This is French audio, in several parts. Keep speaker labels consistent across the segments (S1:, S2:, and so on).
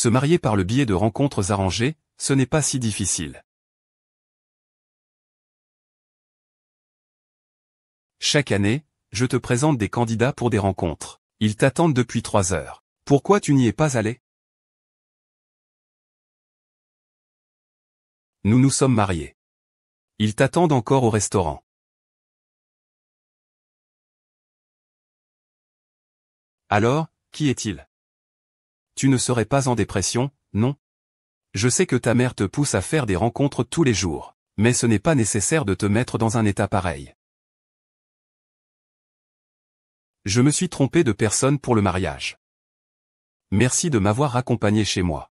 S1: Se marier par le biais de rencontres arrangées, ce n'est pas si difficile. Chaque année, je te présente des candidats pour des rencontres. Ils t'attendent depuis 3 heures. Pourquoi tu n'y es pas allé? Nous nous sommes mariés. Ils t'attendent encore au restaurant. Alors, qui est-il? Tu ne serais pas en dépression, non? Je sais que ta mère te pousse à faire des rencontres tous les jours, mais ce n'est pas nécessaire de te mettre dans un état pareil. Je me suis trompé de personne pour le mariage. Merci de m'avoir accompagné chez moi.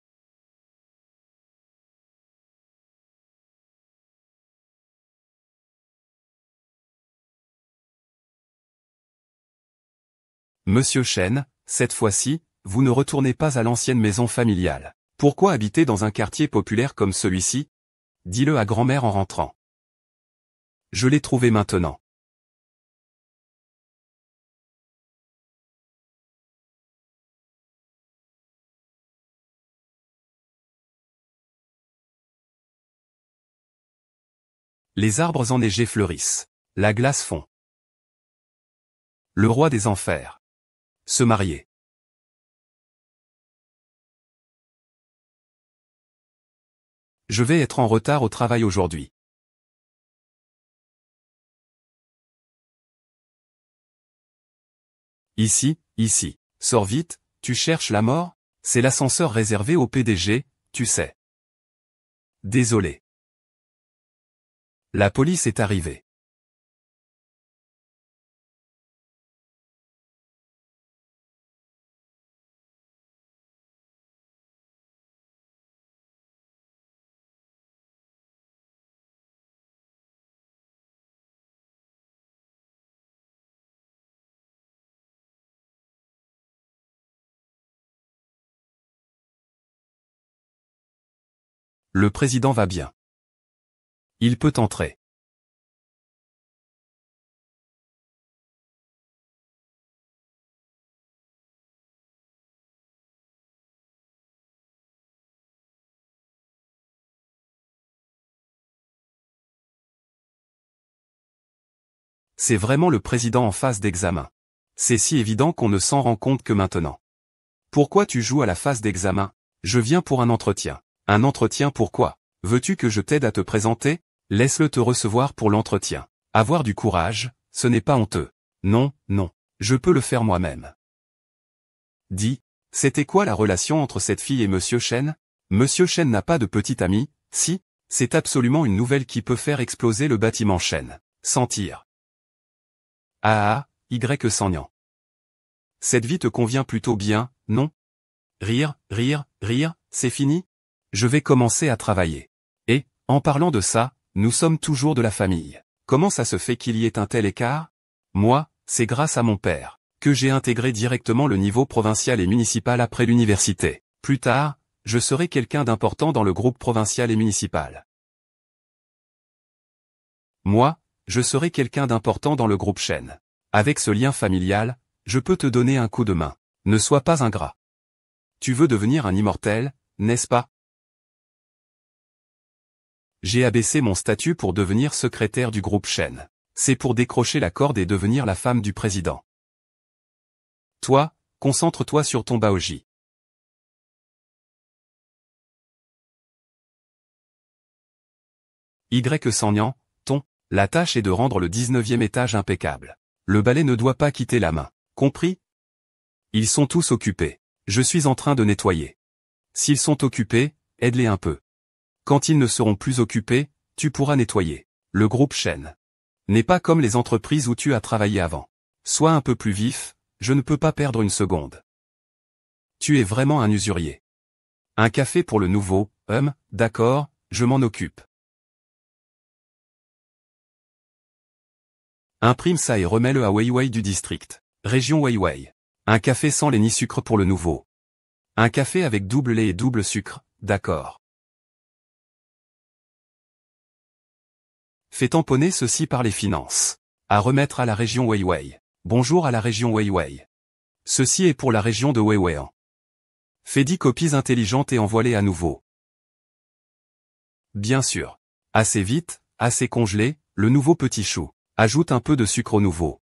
S1: Monsieur Chen, cette fois-ci, vous ne retournez pas à l'ancienne maison familiale. Pourquoi habiter dans un quartier populaire comme celui-ci? Dis-le à grand-mère en rentrant. Je l'ai trouvé maintenant. Les arbres enneigés fleurissent. La glace fond. Le roi des enfers. Se marier. Je vais être en retard au travail aujourd'hui. Ici. Sors vite, tu cherches la mort? C'est l'ascenseur réservé au PDG, tu sais. Désolé. La police est arrivée. Le président va bien. Il peut entrer. C'est vraiment le président en phase d'examen. C'est si évident qu'on ne s'en rend compte que maintenant. Pourquoi tu joues à la phase d'examen? Je viens pour un entretien. Un entretien pourquoi? Veux-tu que je t'aide à te présenter? Laisse-le te recevoir pour l'entretien. Avoir du courage, ce n'est pas honteux. Non, je peux le faire moi-même. Dis, c'était quoi la relation entre cette fille et Monsieur Chen? Monsieur Chen n'a pas de petit ami, si? C'est absolument une nouvelle qui peut faire exploser le bâtiment Chen. Sentir. Y Sanyang. Cette vie te convient plutôt bien, non? Rire, c'est fini? Je vais commencer à travailler. Et, en parlant de ça, nous sommes toujours de la famille. Comment ça se fait qu'il y ait un tel écart? Moi, c'est grâce à mon père, que j'ai intégré directement le niveau provincial et municipal après l'université. Plus tard, je serai quelqu'un d'important dans le groupe provincial et municipal. Moi, je serai quelqu'un d'important dans le groupe Chen. Avec ce lien familial, je peux te donner un coup de main. Ne sois pas ingrat. Tu veux devenir un immortel, n'est-ce pas? J'ai abaissé mon statut pour devenir secrétaire du groupe Chen. C'est pour décrocher la corde et devenir la femme du président. Toi, concentre-toi sur ton baoji. Sanyang, la tâche est de rendre le 19e étage impeccable. Le balai ne doit pas quitter la main. Compris? Ils sont tous occupés. Je suis en train de nettoyer. S'ils sont occupés, aide-les un peu. Quand ils ne seront plus occupés, tu pourras nettoyer. Le groupe Chen n'est pas comme les entreprises où tu as travaillé avant. Sois un peu plus vif, je ne peux pas perdre une seconde. Tu es vraiment un usurier. Un café pour le nouveau, d'accord, je m'en occupe. Imprime ça et remets-le à Weiwei du district. Région Weiwei. Un café sans lait ni sucre pour le nouveau. Un café avec double lait et double sucre, d'accord. Fais tamponner ceci par les finances. À remettre à la région Weiwei. Bonjour à la région Weiwei. Ceci est pour la région de Weiwei. Fais 10 copies intelligentes et envoie-les à nouveau. Bien sûr. Assez vite, assez congelé, le nouveau petit chou. Ajoute un peu de sucre au nouveau.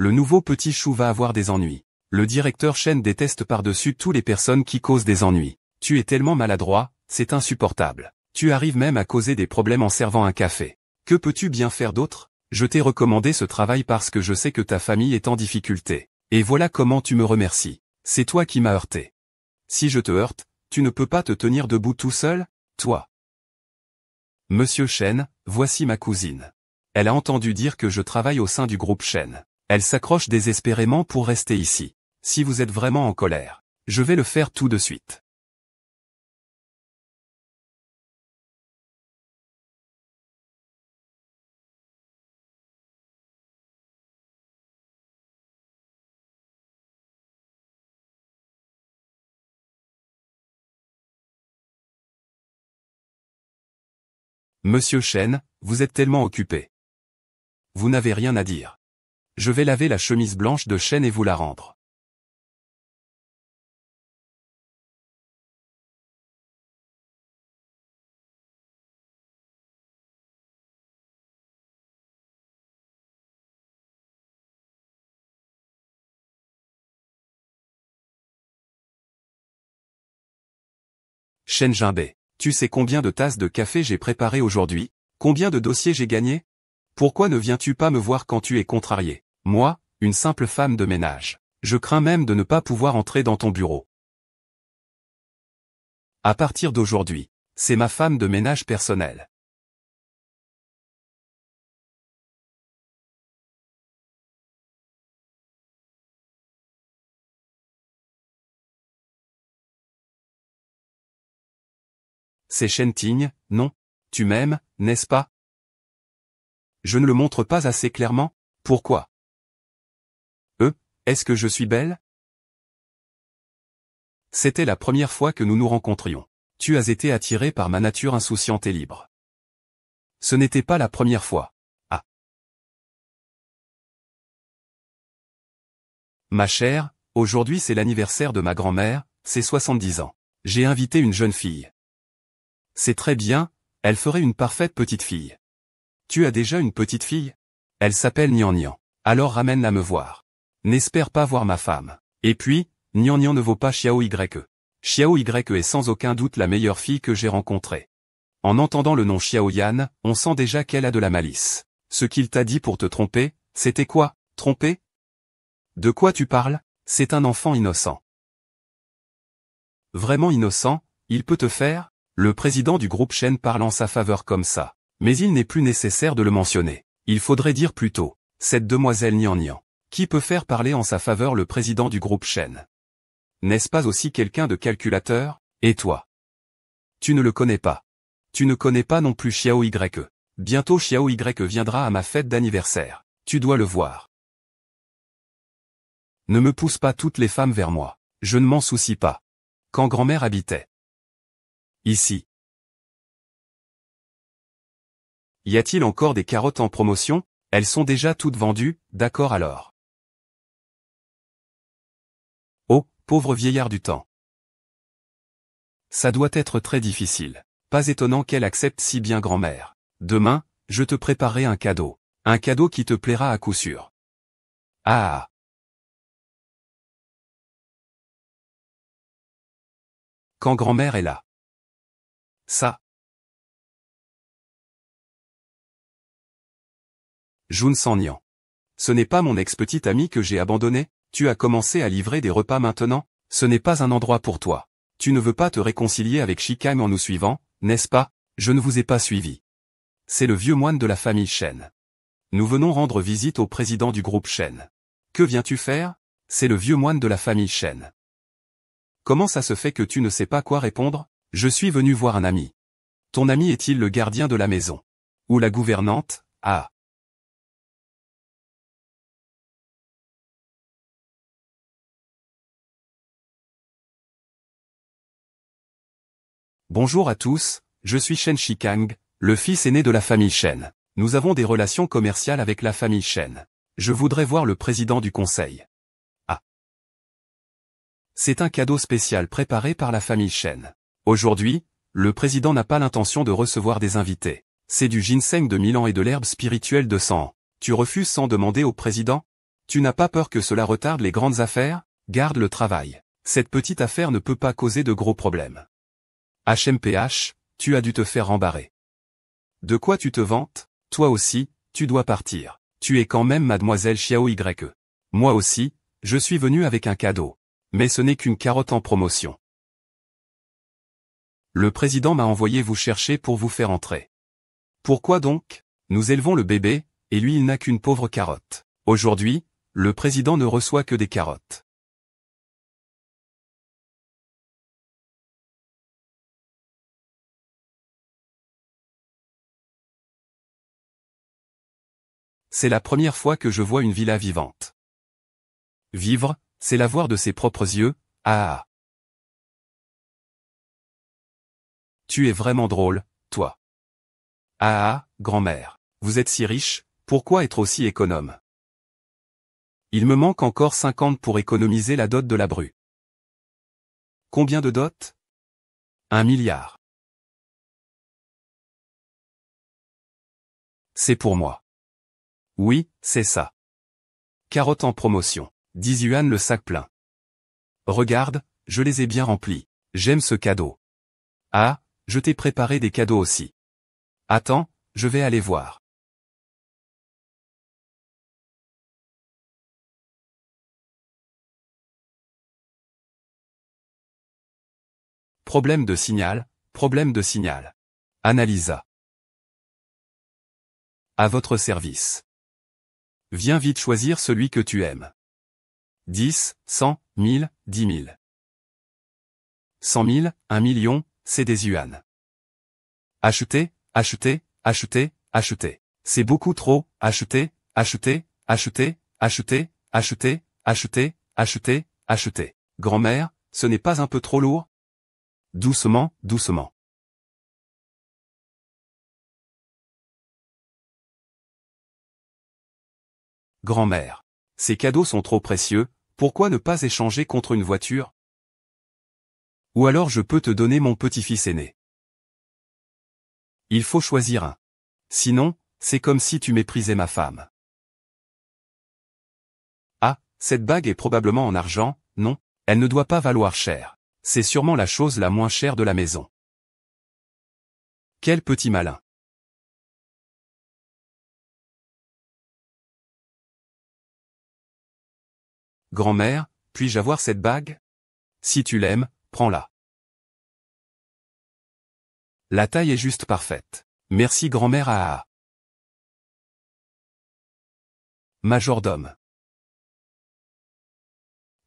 S1: Le nouveau petit chou va avoir des ennuis. Le directeur Chen déteste par-dessus tout les personnes qui causent des ennuis. Tu es tellement maladroit, c'est insupportable. Tu arrives même à causer des problèmes en servant un café. Que peux-tu bien faire d'autre? Je t'ai recommandé ce travail parce que je sais que ta famille est en difficulté. Et voilà comment tu me remercies. C'est toi qui m'as heurté. Si je te heurte, tu ne peux pas te tenir debout tout seul, toi. Monsieur Chen, voici ma cousine. Elle a entendu dire que je travaille au sein du groupe Chen. Elle s'accroche désespérément pour rester ici. Si vous êtes vraiment en colère, je vais le faire tout de suite. Monsieur Chen, vous êtes tellement occupé. Vous n'avez rien à dire. Je vais laver la chemise blanche de Chen et vous la rendre. Chen Jinbei, tu sais combien de tasses de café j'ai préparé aujourd'hui? Combien de dossiers j'ai gagné? Pourquoi ne viens-tu pas me voir quand tu es contrarié? Moi, une simple femme de ménage. Je crains même de ne pas pouvoir entrer dans ton bureau. À partir d'aujourd'hui, c'est ma femme de ménage personnelle. C'est Shen Ting, non? Tu m'aimes, n'est-ce pas? Je ne le montre pas assez clairement? Pourquoi? Est-ce que je suis belle? C'était la première fois que nous nous rencontrions. Tu as été attiré par ma nature insouciante et libre. Ce n'était pas la première fois. Ah. Ma chère, aujourd'hui c'est l'anniversaire de ma grand-mère, ses 70 ans. J'ai invité une jeune fille. C'est très bien, elle ferait une parfaite petite fille. Tu as déjà une petite fille? Elle s'appelle Nian Nian. Alors ramène-la me voir. N'espère pas voir ma femme. Et puis, Nian Nian ne vaut pas Xiao Ye. Xiao Ye est sans aucun doute la meilleure fille que j'ai rencontrée. En entendant le nom Xiao Yan, on sent déjà qu'elle a de la malice. Ce qu'il t'a dit pour te tromper, c'était quoi? Tromper? De quoi tu parles? C'est un enfant innocent. Vraiment innocent, il peut te faire? Le président du groupe Chen parle en sa faveur comme ça. Mais il n'est plus nécessaire de le mentionner. Il faudrait dire plutôt, cette demoiselle Nian Nian. Qui peut faire parler en sa faveur le président du groupe Chen? N'est-ce pas aussi quelqu'un de calculateur? Et toi? Tu ne le connais pas. Tu ne connais pas non plus Xiao Ye. Bientôt Xiao Ye viendra à ma fête d'anniversaire. Tu dois le voir. Ne me pousse pas toutes les femmes vers moi. Je ne m'en soucie pas. Quand grand-mère habitait ici. Y a-t-il encore des carottes en promotion? Elles sont déjà toutes vendues, d'accord alors. Oh, pauvre vieillard du temps. Ça doit être très difficile. Pas étonnant qu'elle accepte si bien grand-mère. Demain, je te préparerai un cadeau. Un cadeau qui te plaira à coup sûr. Ah. Quand grand-mère est là. Ça. Jun San Nian. Ce n'est pas mon ex-petite amie que j'ai abandonnée? Tu as commencé à livrer des repas maintenant? Ce n'est pas un endroit pour toi. Tu ne veux pas te réconcilier avec Shikang en nous suivant, n'est-ce pas? Je ne vous ai pas suivi. C'est le vieux moine de la famille Shen. Nous venons rendre visite au président du groupe Shen. Que viens-tu faire? c'est le vieux moine de la famille Chen. Comment ça se fait que tu ne sais pas quoi répondre? Je suis venu voir un ami. Ton ami est-il le gardien de la maison? Ou la gouvernante? Ah. Bonjour à tous, je suis Shen Shikang, le fils aîné de la famille Chen. Nous avons des relations commerciales avec la famille Chen. Je voudrais voir le président du conseil. Ah. C'est un cadeau spécial préparé par la famille Chen. Aujourd'hui, le président n'a pas l'intention de recevoir des invités. C'est du ginseng de 1000 ans et de l'herbe spirituelle de 100 ans. Tu refuses sans demander au président? Tu n'as pas peur que cela retarde les grandes affaires? Garde le travail. Cette petite affaire ne peut pas causer de gros problèmes. HMPH, tu as dû te faire rembarrer. De quoi tu te vantes? Toi aussi, tu dois partir. Tu es quand même mademoiselle Xiao Ye. Moi aussi, je suis venu avec un cadeau. Mais ce n'est qu'une carotte en promotion. Le président m'a envoyé vous chercher pour vous faire entrer. Pourquoi donc? Nous élevons le bébé, et lui il n'a qu'une pauvre carotte. Aujourd'hui, le président ne reçoit que des carottes. C'est la première fois que je vois une villa vivante. Vivre, c'est la voir de ses propres yeux, ah. Tu es vraiment drôle, toi. Ah, grand-mère, vous êtes si riche, pourquoi être aussi économe? Il me manque encore 50 pour économiser la dot de la bru. Combien de dot? 1 milliard. C'est pour moi. Oui, c'est ça. Carotte en promotion. 10 yuan le sac plein. Regarde, je les ai bien remplis. J'aime ce cadeau. Ah, je t'ai préparé des cadeaux aussi. Attends, je vais aller voir. Problème de signal, problème de signal. Analysa. À votre service. Viens vite choisir celui que tu aimes. 10, 100, 1000, 10 000. 100 000, 1 million, c'est des yuan. Acheter, acheter, acheter, acheter. C'est beaucoup trop, acheter, acheter, acheter, acheter, acheter, acheter, acheter, acheter. Grand-mère, ce n'est pas un peu trop lourd? Doucement, doucement. Grand-mère. Ces cadeaux sont trop précieux, pourquoi ne pas échanger contre une voiture? Ou alors je peux te donner mon petit-fils aîné. Il faut choisir un. Sinon, c'est comme si tu méprisais ma femme. Ah, cette bague est probablement en argent, non? Elle ne doit pas valoir cher. C'est sûrement la chose la moins chère de la maison. Quel petit malin. Grand-mère, puis-je avoir cette bague? Si tu l'aimes, prends-la. La taille est juste parfaite. Merci grand-mère ah. Majordome.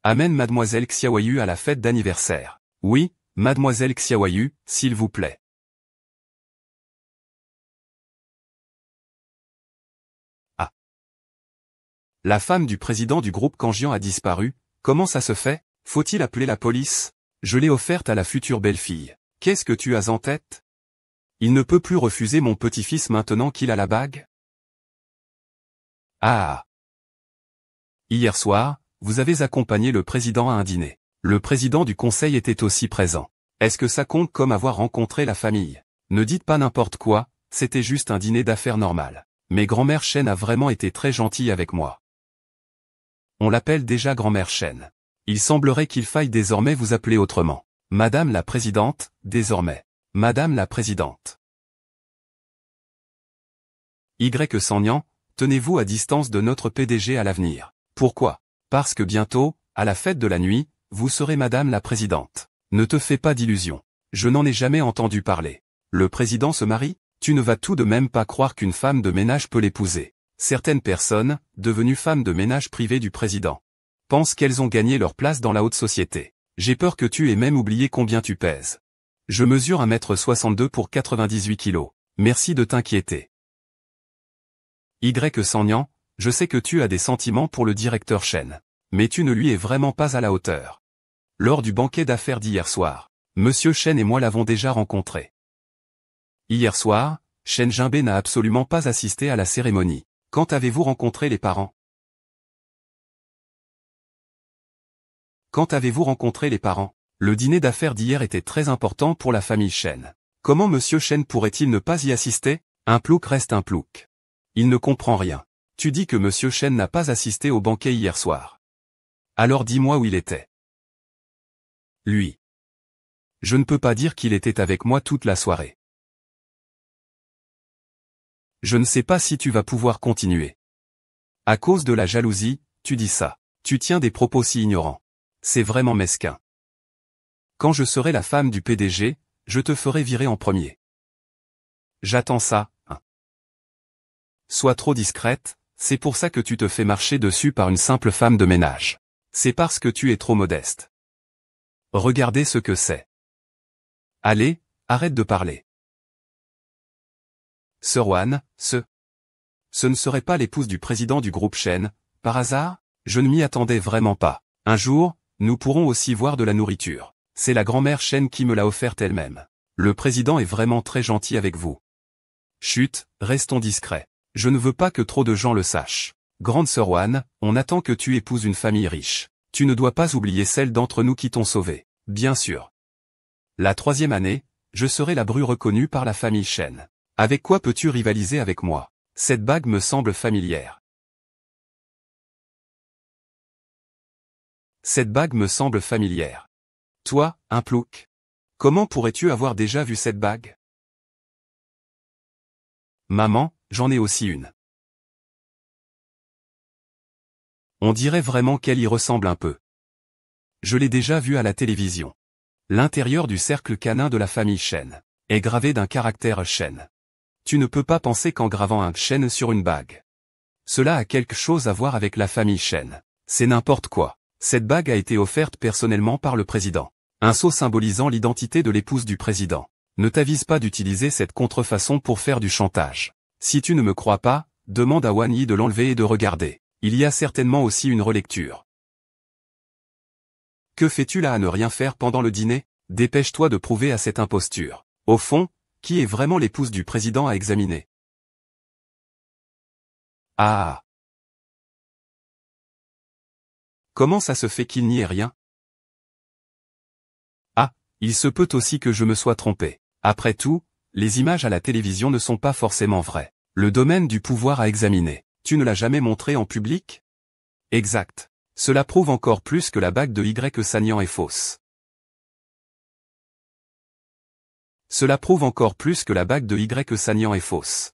S1: Amène mademoiselle Xiaoyu à la fête d'anniversaire. Oui, mademoiselle Xiaoyu, s'il vous plaît. Ah. La femme du président du groupe Kanjian a disparu, comment ça se fait? Faut-il appeler la police? Je l'ai offerte à la future belle-fille. Qu'est-ce que tu as en tête? Il ne peut plus refuser mon petit-fils maintenant qu'il a la bague? Ah. Hier soir, vous avez accompagné le président à un dîner. Le président du conseil était aussi présent. Est-ce que ça compte comme avoir rencontré la famille? Ne dites pas n'importe quoi, c'était juste un dîner d'affaires normal. Mais grand-mère Chen a vraiment été très gentille avec moi. On l'appelle déjà grand-mère Chen. Il semblerait qu'il faille désormais vous appeler autrement. Madame la présidente, désormais. Madame la présidente. Y. Sanyang, tenez-vous à distance de notre PDG à l'avenir. Pourquoi? Parce que bientôt, à la fête de la nuit, vous serez Madame la présidente. Ne te fais pas d'illusions. Je n'en ai jamais entendu parler. Le président se marie? Tu ne vas tout de même pas croire qu'une femme de ménage peut l'épouser. Certaines personnes, devenues femmes de ménage privées du président. pensent qu'elles ont gagné leur place dans la haute société. J'ai peur que tu aies même oublié combien tu pèses. Je mesure 1m62 pour 98 kilos. Merci de t'inquiéter. Y. Sanyan, je sais que tu as des sentiments pour le directeur Chen. Mais tu ne lui es vraiment pas à la hauteur. Lors du banquet d'affaires d'hier soir, Monsieur Chen et moi l'avons déjà rencontré. Hier soir, Chen Jinbei n'a absolument pas assisté à la cérémonie. Quand avez-vous rencontré les parents? Quand avez-vous rencontré les parents? Le dîner d'affaires d'hier était très important pour la famille Chen. Comment Monsieur Chen pourrait-il ne pas y assister? Un plouc reste un plouc. Il ne comprend rien. Tu dis que Monsieur Chen n'a pas assisté au banquet hier soir. Alors dis-moi où il était. Lui. Je ne peux pas dire qu'il était avec moi toute la soirée. Je ne sais pas si tu vas pouvoir continuer. À cause de la jalousie, tu dis ça. Tu tiens des propos si ignorants. C'est vraiment mesquin. Quand je serai la femme du PDG, je te ferai virer en premier. J'attends ça, hein. Sois trop discrète, c'est pour ça que tu te fais marcher dessus par une simple femme de ménage. C'est parce que tu es trop modeste. Regardez ce que c'est. Allez, arrête de parler. Sir Wan, ce ne serait pas l'épouse du président du groupe Chen, par hasard? Je ne m'y attendais vraiment pas. Un jour, nous pourrons aussi voir de la nourriture. C'est la grand-mère Chen qui me l'a offerte elle-même. Le président est vraiment très gentil avec vous. Chut, restons discrets. Je ne veux pas que trop de gens le sachent. Grande Sir Wan, on attend que tu épouses une famille riche. Tu ne dois pas oublier celle d'entre nous qui t'ont sauvé. Bien sûr. La 3e année, je serai la bru reconnue par la famille Chen. Avec quoi peux-tu rivaliser avec moi? Cette bague me semble familière. Cette bague me semble familière. Toi, un plouc. Comment pourrais-tu avoir déjà vu cette bague? Maman, j'en ai aussi une. On dirait vraiment qu'elle y ressemble un peu. Je l'ai déjà vue à la télévision. L'intérieur du cercle canin de la famille Chen est gravé d'un caractère Chen. Tu ne peux pas penser qu'en gravant un Chen sur une bague. Cela a quelque chose à voir avec la famille Chen. C'est n'importe quoi. Cette bague a été offerte personnellement par le président. Un sceau symbolisant l'identité de l'épouse du président. Ne t'avise pas d'utiliser cette contrefaçon pour faire du chantage. Si tu ne me crois pas, demande à Wan Yi de l'enlever et de regarder. Il y a certainement aussi une relecture. Que fais-tu là à ne rien faire pendant le dîner? Dépêche-toi de prouver à cette imposture. Au fond, qui est vraiment l'épouse du président à examiner? Ah! Comment ça se fait qu'il n'y ait rien? Ah, il se peut aussi que je me sois trompé. Après tout, les images à la télévision ne sont pas forcément vraies. Le domaine du pouvoir à examiner. Tu ne l'as jamais montré en public? Exact. Cela prouve encore plus que la bague de Y. Sanyan est fausse. Cela prouve encore plus que la bague de Y. Sanyan est fausse.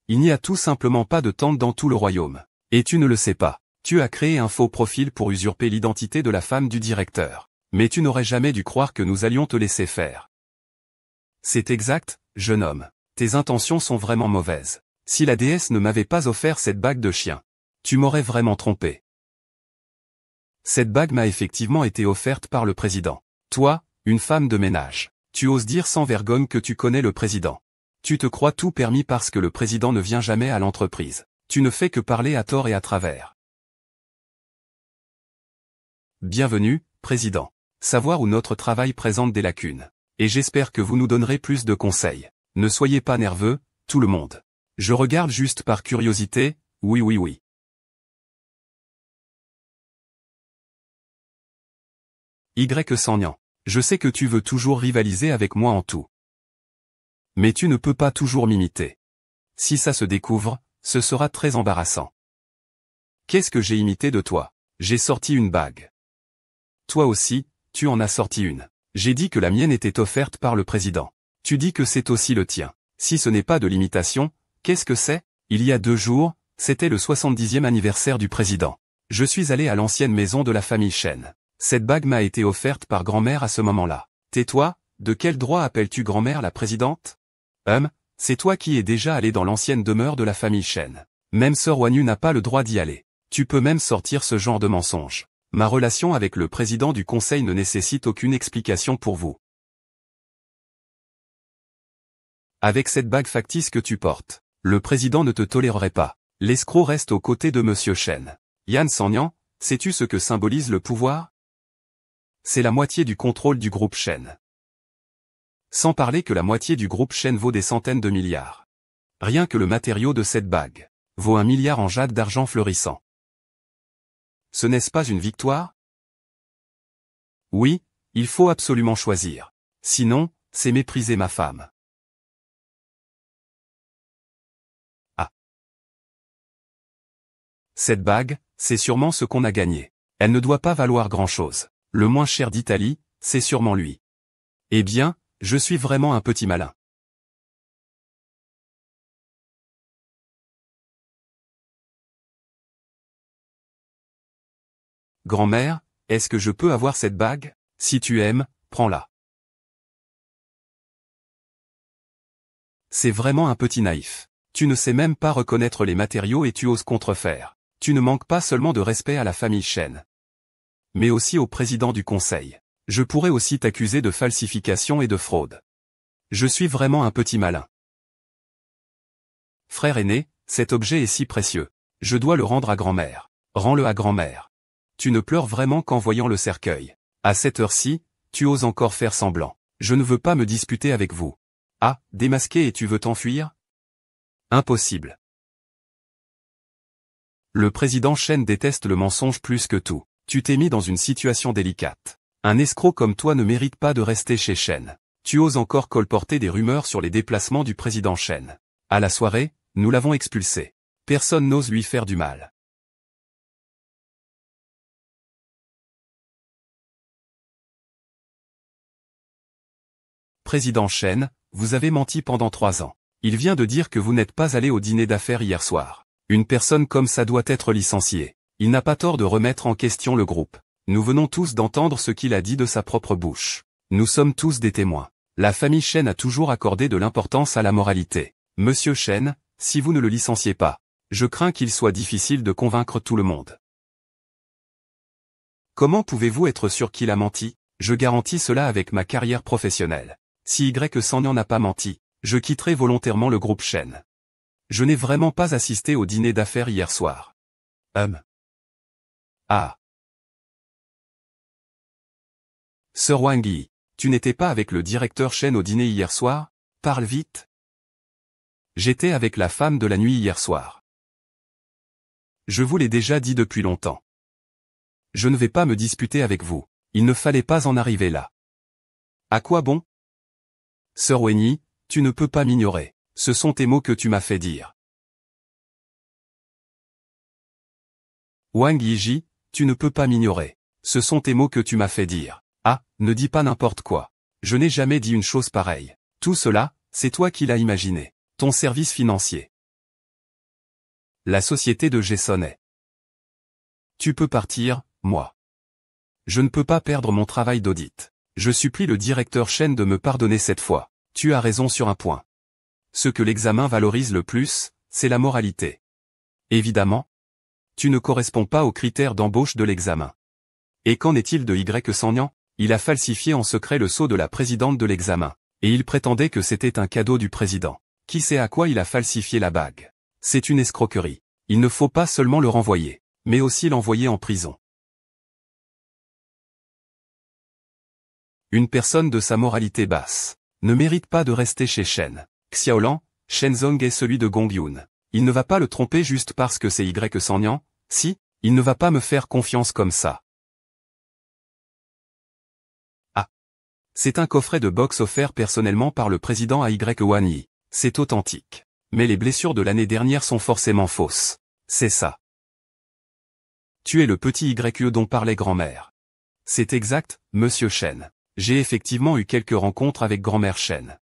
S1: Il n'y a tout simplement pas de tante dans tout le royaume. Et tu ne le sais pas. Tu as créé un faux profil pour usurper l'identité de la femme du directeur. Mais tu n'aurais jamais dû croire que nous allions te laisser faire. C'est exact, jeune homme. Tes intentions sont vraiment mauvaises. Si la déesse ne m'avait pas offert cette bague de chien, tu m'aurais vraiment trompé. Cette bague m'a effectivement été offerte par le président. Toi, une femme de ménage. Tu oses dire sans vergogne que tu connais le président. Tu te crois tout permis parce que le président ne vient jamais à l'entreprise. Tu ne fais que parler à tort et à travers. Bienvenue, président. Savoir où notre travail présente des lacunes. Et j'espère que vous nous donnerez plus de conseils. Ne soyez pas nerveux, tout le monde. Je regarde juste par curiosité, oui. Y. Sanyan. Je sais que tu veux toujours rivaliser avec moi en tout. Mais tu ne peux pas toujours m'imiter. Si ça se découvre, ce sera très embarrassant. Qu'est-ce que j'ai imité de toi? J'ai sorti une bague. Toi aussi, tu en as sorti une. J'ai dit que la mienne était offerte par le président. Tu dis que c'est aussi le tien. Si ce n'est pas de l'imitation, qu'est-ce que c'est? Il y a 2 jours, c'était le 70e anniversaire du président. Je suis allé à l'ancienne maison de la famille Chen. Cette bague m'a été offerte par grand-mère à ce moment-là. Tais-toi, de quel droit appelles-tu grand-mère la présidente? C'est toi qui es déjà allé dans l'ancienne demeure de la famille Chen. Même Sir Wanyu n'a pas le droit d'y aller. Tu peux même sortir ce genre de mensonge. Ma relation avec le président du conseil ne nécessite aucune explication pour vous. Avec cette bague factice que tu portes, le président ne te tolérerait pas. L'escroc reste aux côtés de Monsieur Chen. Yan Sanyan, sais-tu ce que symbolise le pouvoir? C'est la moitié du contrôle du groupe Chen. Sans parler que la moitié du groupe Chen vaut des centaines de milliards. Rien que le matériau de cette bague vaut 1 milliard en jade d'argent fleurissant. Ce n'est-ce pas une victoire? Oui, il faut absolument choisir. Sinon, c'est mépriser ma femme. Ah. Cette bague, c'est sûrement ce qu'on a gagné. Elle ne doit pas valoir grand-chose. Le moins cher d'Italie, c'est sûrement lui. Eh bien, je suis vraiment un petit malin. Grand-mère, est-ce que je peux avoir cette bague? Si tu aimes, prends-la. C'est vraiment un petit naïf. Tu ne sais même pas reconnaître les matériaux et tu oses contrefaire. Tu ne manques pas seulement de respect à la famille Chen, mais aussi au président du conseil. Je pourrais aussi t'accuser de falsification et de fraude. Je suis vraiment un petit malin. Frère aîné, cet objet est si précieux. Je dois le rendre à grand-mère. Rends-le à grand-mère. Tu ne pleures vraiment qu'en voyant le cercueil. À cette heure-ci, tu oses encore faire semblant. Je ne veux pas me disputer avec vous. Ah, démasqué et tu veux t'enfuir? Impossible. Le président Chen déteste le mensonge plus que tout. Tu t'es mis dans une situation délicate. Un escroc comme toi ne mérite pas de rester chez Chen. Tu oses encore colporter des rumeurs sur les déplacements du président Chen. À la soirée, nous l'avons expulsé. Personne n'ose lui faire du mal. Président Chen, vous avez menti pendant 3 ans. Il vient de dire que vous n'êtes pas allé au dîner d'affaires hier soir. Une personne comme ça doit être licenciée. Il n'a pas tort de remettre en question le groupe. Nous venons tous d'entendre ce qu'il a dit de sa propre bouche. Nous sommes tous des témoins. La famille Chen a toujours accordé de l'importance à la moralité. Monsieur Chen, si vous ne le licenciez pas, je crains qu'il soit difficile de convaincre tout le monde. Comment pouvez-vous être sûr qu'il a menti? Je garantis cela avec ma carrière professionnelle. Si Y Sanyan n'a pas menti, je quitterai volontairement le groupe Chen. Je n'ai vraiment pas assisté au dîner d'affaires hier soir. Ah. Sir Wang Yi, tu n'étais pas avec le directeur Chen au dîner hier soir? Parle vite. J'étais avec la femme de la nuit hier soir. Je vous l'ai déjà dit depuis longtemps. Je ne vais pas me disputer avec vous. Il ne fallait pas en arriver là. À quoi bon? Sir Wang Yi, tu ne peux pas m'ignorer. Ce sont tes mots que tu m'as fait dire. Wang Yiji, tu ne peux pas m'ignorer. Ce sont tes mots que tu m'as fait dire. Ah, ne dis pas n'importe quoi. Je n'ai jamais dit une chose pareille. Tout cela, c'est toi qui l'as imaginé. Ton service financier. La société de Gessonnet. Tu peux partir, moi. Je ne peux pas perdre mon travail d'audit. Je supplie le directeur Chen de me pardonner cette fois. Tu as raison sur un point. Ce que l'examen valorise le plus, c'est la moralité. Évidemment, tu ne corresponds pas aux critères d'embauche de l'examen. Et qu'en est-il de Y Sanyan? Il a falsifié en secret le sceau de la présidente de l'examen. Et il prétendait que c'était un cadeau du président. Qui sait à quoi il a falsifié la bague? C'est une escroquerie. Il ne faut pas seulement le renvoyer, mais aussi l'envoyer en prison. Une personne de sa moralité basse ne mérite pas de rester chez Chen. Xiaolan, Shenzong est celui de Gongyun. Il ne va pas le tromper juste parce que c'est Y Sanyan, si, il ne va pas me faire confiance comme ça. Ah. C'est un coffret de boxe offert personnellement par le président à Y Wan Yi. C'est authentique. Mais les blessures de l'année dernière sont forcément fausses. C'est ça. Tu es le petit YE dont parlait grand-mère. C'est exact, monsieur Chen. J'ai effectivement eu quelques rencontres avec grand-mère Chen.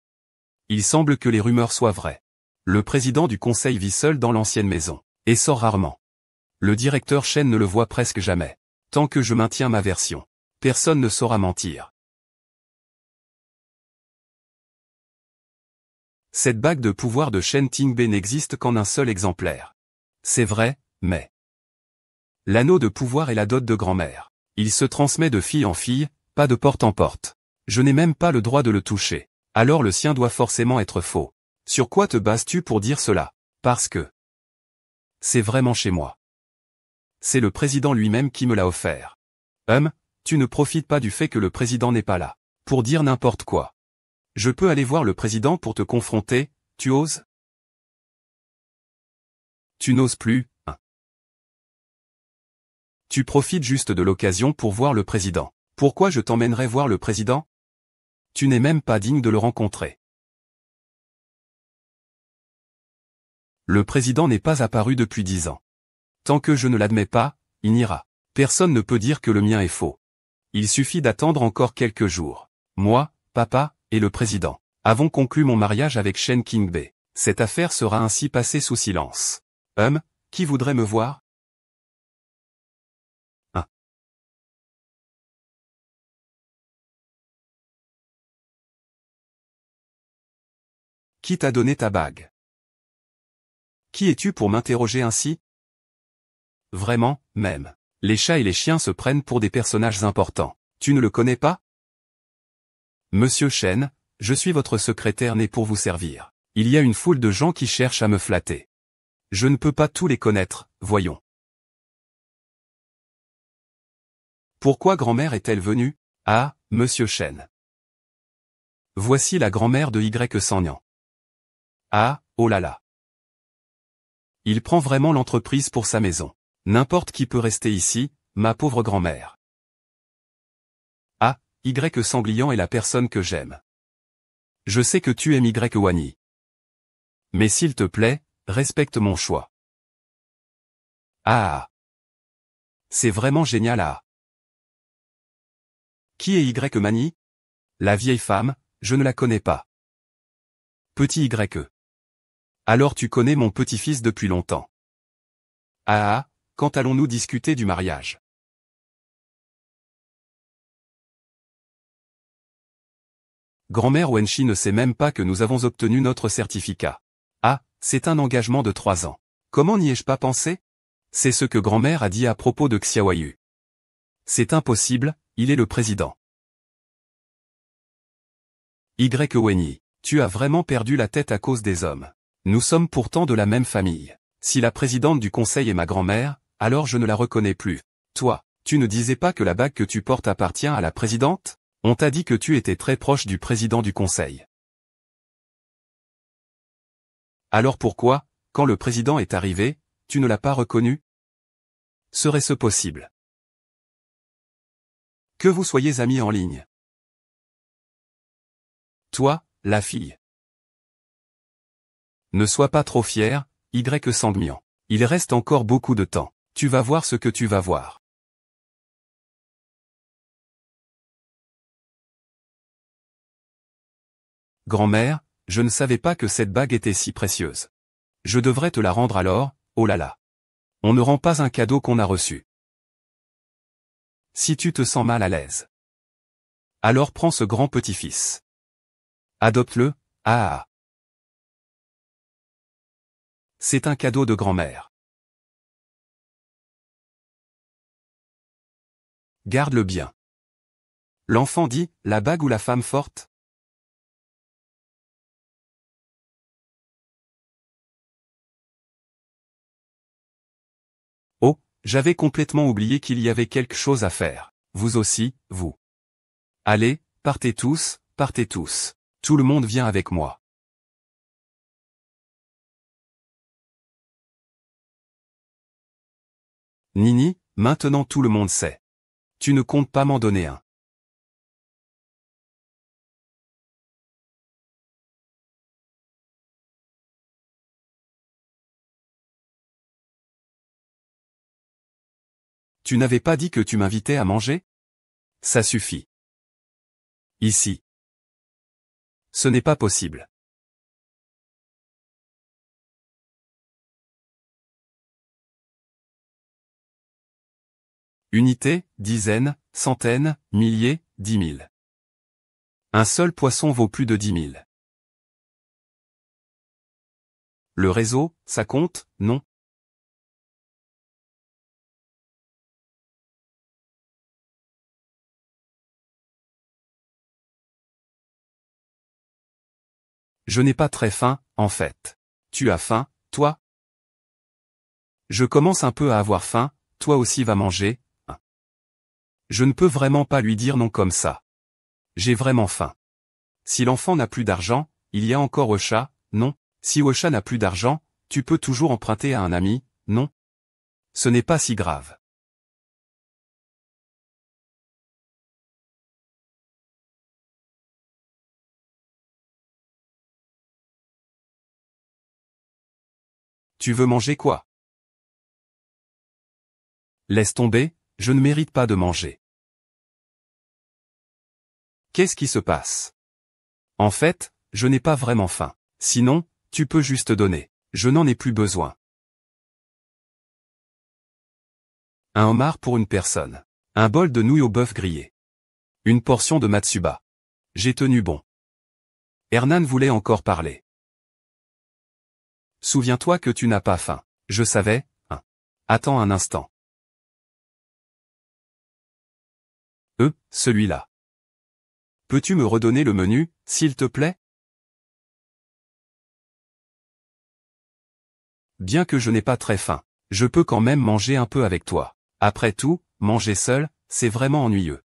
S1: Il semble que les rumeurs soient vraies. Le président du conseil vit seul dans l'ancienne maison, et sort rarement. Le directeur Chen ne le voit presque jamais. Tant que je maintiens ma version, personne ne saura mentir. Cette bague de pouvoir de Shen Tingbe n'existe qu'en un seul exemplaire. C'est vrai, mais L'anneau de pouvoir est la dot de grand-mère. Il se transmet de fille en fille, pas de porte en porte. Je n'ai même pas le droit de le toucher. Alors le sien doit forcément être faux. Sur quoi te bases-tu pour dire cela? Parce que c'est vraiment chez moi. C'est le président lui-même qui me l'a offert. Tu ne profites pas du fait que le président n'est pas là. Pour dire n'importe quoi. Je peux aller voir le président pour te confronter, tu oses? Tu n'oses plus, hein. Tu profites juste de l'occasion pour voir le président. Pourquoi je t'emmènerais voir le président? Tu n'es même pas digne de le rencontrer. Le président n'est pas apparu depuis 10 ans. Tant que je ne l'admets pas, il n'ira. Personne ne peut dire que le mien est faux. Il suffit d'attendre encore quelques jours. Moi, papa, et le président avons conclu mon mariage avec Shen Qingbe. Cette affaire sera ainsi passée sous silence. Qui voudrait me voir? Qui t'a donné ta bague? Qui es-tu pour m'interroger ainsi? Vraiment, même. Les chats et les chiens se prennent pour des personnages importants. Tu ne le connais pas? Monsieur Shen, je suis votre secrétaire né pour vous servir. Il y a une foule de gens qui cherchent à me flatter. Je ne peux pas tous les connaître, voyons. Pourquoi grand-mère est-elle venue? Ah, monsieur Shen. Voici la grand-mère de Y Sangnian. Ah, oh là là. Il prend vraiment l'entreprise pour sa maison. N'importe qui peut rester ici, ma pauvre grand-mère. Ah, Y Sanglian est la personne que j'aime. Je sais que tu aimes Y Wani. Mais s'il te plaît, respecte mon choix. Ah. C'est vraiment génial ah. Qui est Y Mani? La vieille femme, je ne la connais pas. Petit Y. Alors tu connais mon petit-fils depuis longtemps. Ah, quand allons-nous discuter du mariage? Grand-mère Wenshi ne sait même pas que nous avons obtenu notre certificat. Ah, c'est un engagement de 3 ans. Comment n'y ai-je pas pensé? C'est ce que grand-mère a dit à propos de Xiaoyu. C'est impossible, il est le président. Y Wenyi, tu as vraiment perdu la tête à cause des hommes. Nous sommes pourtant de la même famille. Si la présidente du conseil est ma grand-mère, alors je ne la reconnais plus. Toi, tu ne disais pas que la bague que tu portes appartient à la présidente? On t'a dit que tu étais très proche du président du conseil. Alors pourquoi, quand le président est arrivé, tu ne l'as pas reconnu? Serait-ce possible? Que vous soyez amis en ligne. Toi, la fille. Ne sois pas trop fier, Y Sanglian. Il reste encore beaucoup de temps. Tu vas voir ce que tu vas voir. Grand-mère, je ne savais pas que cette bague était si précieuse. Je devrais te la rendre alors, oh là là. On ne rend pas un cadeau qu'on a reçu. Si tu te sens mal à l'aise. Alors prends ce grand petit-fils. Adopte-le, ah. C'est un cadeau de grand-mère. Garde-le bien. L'enfant dit, la bague ou la femme forte? Oh, j'avais complètement oublié qu'il y avait quelque chose à faire. Vous aussi, vous. Allez, partez tous, partez tous. Tout le monde vient avec moi. Nini, maintenant tout le monde sait. Tu ne comptes pas m'en donner un. Tu n'avais pas dit que tu m'invitais à manger? Ça suffit. Ici. Ce n'est pas possible. Unité, dizaines, centaines, milliers, 10 000. Un seul poisson vaut plus de 10 000. Le réseau, ça compte, non? Je n'ai pas très faim, en fait. Tu as faim, toi? Je commence un peu à avoir faim, toi aussi va manger, hein. Je ne peux vraiment pas lui dire non comme ça. J'ai vraiment faim. Si l'enfant n'a plus d'argent, il y a encore Ocha, non? Si Ocha n'a plus d'argent, tu peux toujours emprunter à un ami, non? Ce n'est pas si grave. Tu veux manger quoi? Laisse tomber, je ne mérite pas de manger. Qu'est-ce qui se passe? En fait, je n'ai pas vraiment faim. Sinon, tu peux juste donner. Je n'en ai plus besoin. Un homard pour une personne. Un bol de nouilles au bœuf grillé. Une portion de matsuba. J'ai tenu bon. Hernan voulait encore parler. Souviens-toi que tu n'as pas faim. Je savais, hein. Attends un instant. Celui-là. Peux-tu me redonner le menu, s'il te plaît? Bien que je n'ai pas très faim, je peux quand même manger un peu avec toi. Après tout, manger seul, c'est vraiment ennuyeux.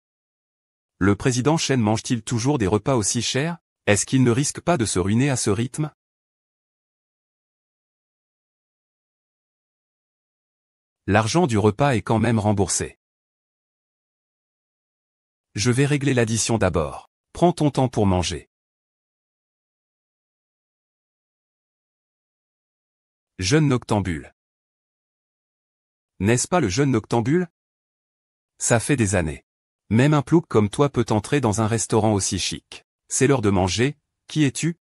S1: Le président Chen mange-t-il toujours des repas aussi chers? Est-ce qu'il ne risque pas de se ruiner à ce rythme? L'argent du repas est quand même remboursé. Je vais régler l'addition d'abord. Prends ton temps pour manger. Jeune noctambule. N'est-ce pas le jeune noctambule? Ça fait des années. Même un plouc comme toi peut entrer dans un restaurant aussi chic. C'est l'heure de manger, qui es-tu?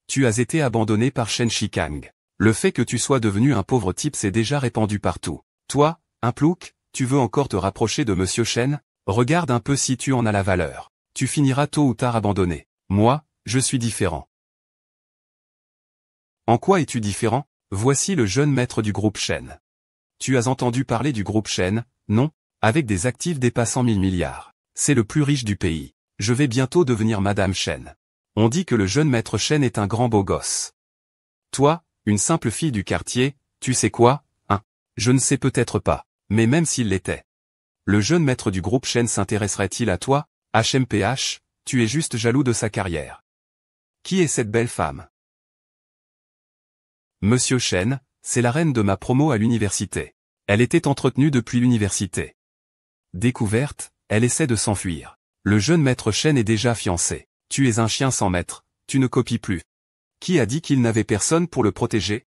S1: Tu as été abandonné par Shen Shikang. Le fait que tu sois devenu un pauvre type s'est déjà répandu partout. Toi, un plouc, tu veux encore te rapprocher de Monsieur Shen? Regarde un peu si tu en as la valeur. Tu finiras tôt ou tard abandonné. Moi, je suis différent. En quoi es-tu différent? Voici le jeune maître du groupe Shen. Tu as entendu parler du groupe Shen, non? Avec des actifs dépassant 1000 milliards. C'est le plus riche du pays. Je vais bientôt devenir Madame Shen. On dit que le jeune maître Shen est un grand beau gosse. Toi, une simple fille du quartier, tu sais quoi, hein? Je ne sais peut-être pas, mais même s'il l'était. Le jeune maître du groupe Shen s'intéresserait-il à toi? HMPH, tu es juste jaloux de sa carrière. Qui est cette belle femme? Monsieur Shen, c'est la reine de ma promo à l'université. Elle était entretenue depuis l'université. Découverte, elle essaie de s'enfuir. Le jeune maître Shen est déjà fiancé. Tu es un chien sans maître, tu ne copies plus. Qui a dit qu'il n'avait personne pour le protéger?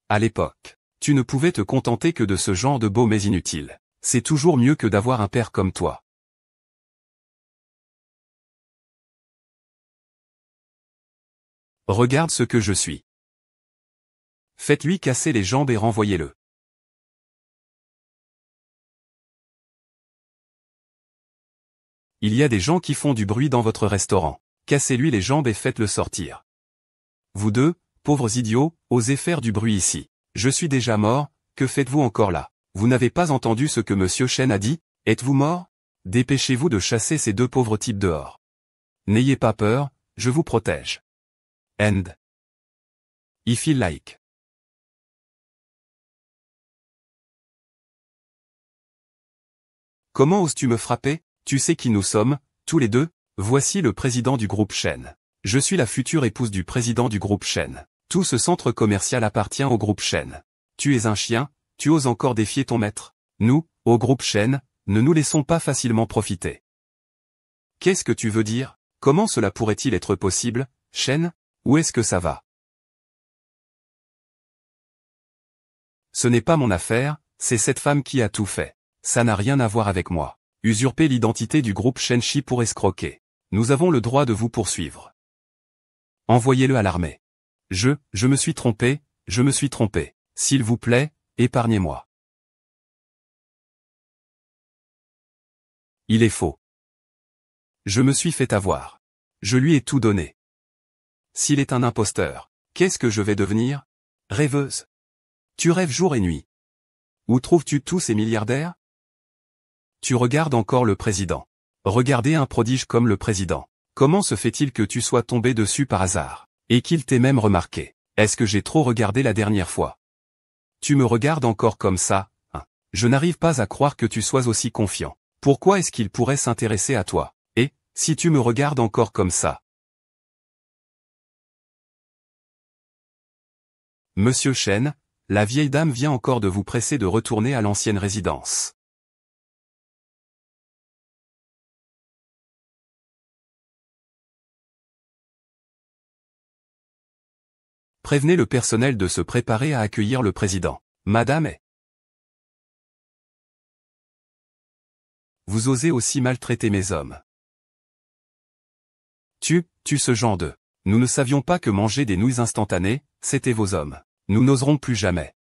S1: À l'époque, tu ne pouvais te contenter que de ce genre de beau mais inutile. C'est toujours mieux que d'avoir un père comme toi. Regarde ce que je suis. Faites-lui casser les jambes et renvoyez-le. Il y a des gens qui font du bruit dans votre restaurant. Cassez-lui les jambes et faites-le sortir. Vous deux, pauvres idiots, osez faire du bruit ici. Je suis déjà mort, que faites-vous encore là? Vous n'avez pas entendu ce que Monsieur Shen a dit? Êtes-vous mort? Dépêchez-vous de chasser ces deux pauvres types dehors. N'ayez pas peur, je vous protège. End. I feel like. Comment oses-tu me frapper? Tu sais qui nous sommes, tous les deux? Voici le président du groupe Shen. Je suis la future épouse du président du groupe Shen. Tout ce centre commercial appartient au groupe Shen. Tu es un chien, Tu oses encore défier ton maître? Nous, au groupe Shen, ne nous laissons pas facilement profiter. Qu'est-ce que tu veux dire? Comment cela pourrait-il être possible, Shen? Où est-ce que ça va? Ce n'est pas mon affaire, c'est cette femme qui a tout fait. Ça n'a rien à voir avec moi. Usurper l'identité du groupe Shenchi pour escroquer. Nous avons le droit de vous poursuivre. Envoyez-le à l'armée. Je me suis trompé, je me suis trompé. S'il vous plaît, épargnez-moi. Il est faux. Je me suis fait avoir. Je lui ai tout donné. S'il est un imposteur, qu'est-ce que je vais devenir? Rêveuse. Tu rêves jour et nuit. Où trouves-tu tous ces milliardaires? Tu regardes encore le président. Regardez un prodige comme le président. Comment se fait-il que tu sois tombé dessus par hasard? Et qu'il t'ait même remarqué? Est-ce que j'ai trop regardé la dernière fois? Tu me regardes encore comme ça, hein? Je n'arrive pas à croire que tu sois aussi confiant. Pourquoi est-ce qu'il pourrait s'intéresser à toi? Et, si tu me regardes encore comme ça? Monsieur Shen, la vieille dame vient encore de vous presser de retourner à l'ancienne résidence. Prévenez le personnel de se préparer à accueillir le président. Madame est. Vous osez aussi maltraiter mes hommes. Tu ce genre de. Nous ne savions pas que manger des nouilles instantanées, c'était vos hommes. Nous n'oserons plus jamais.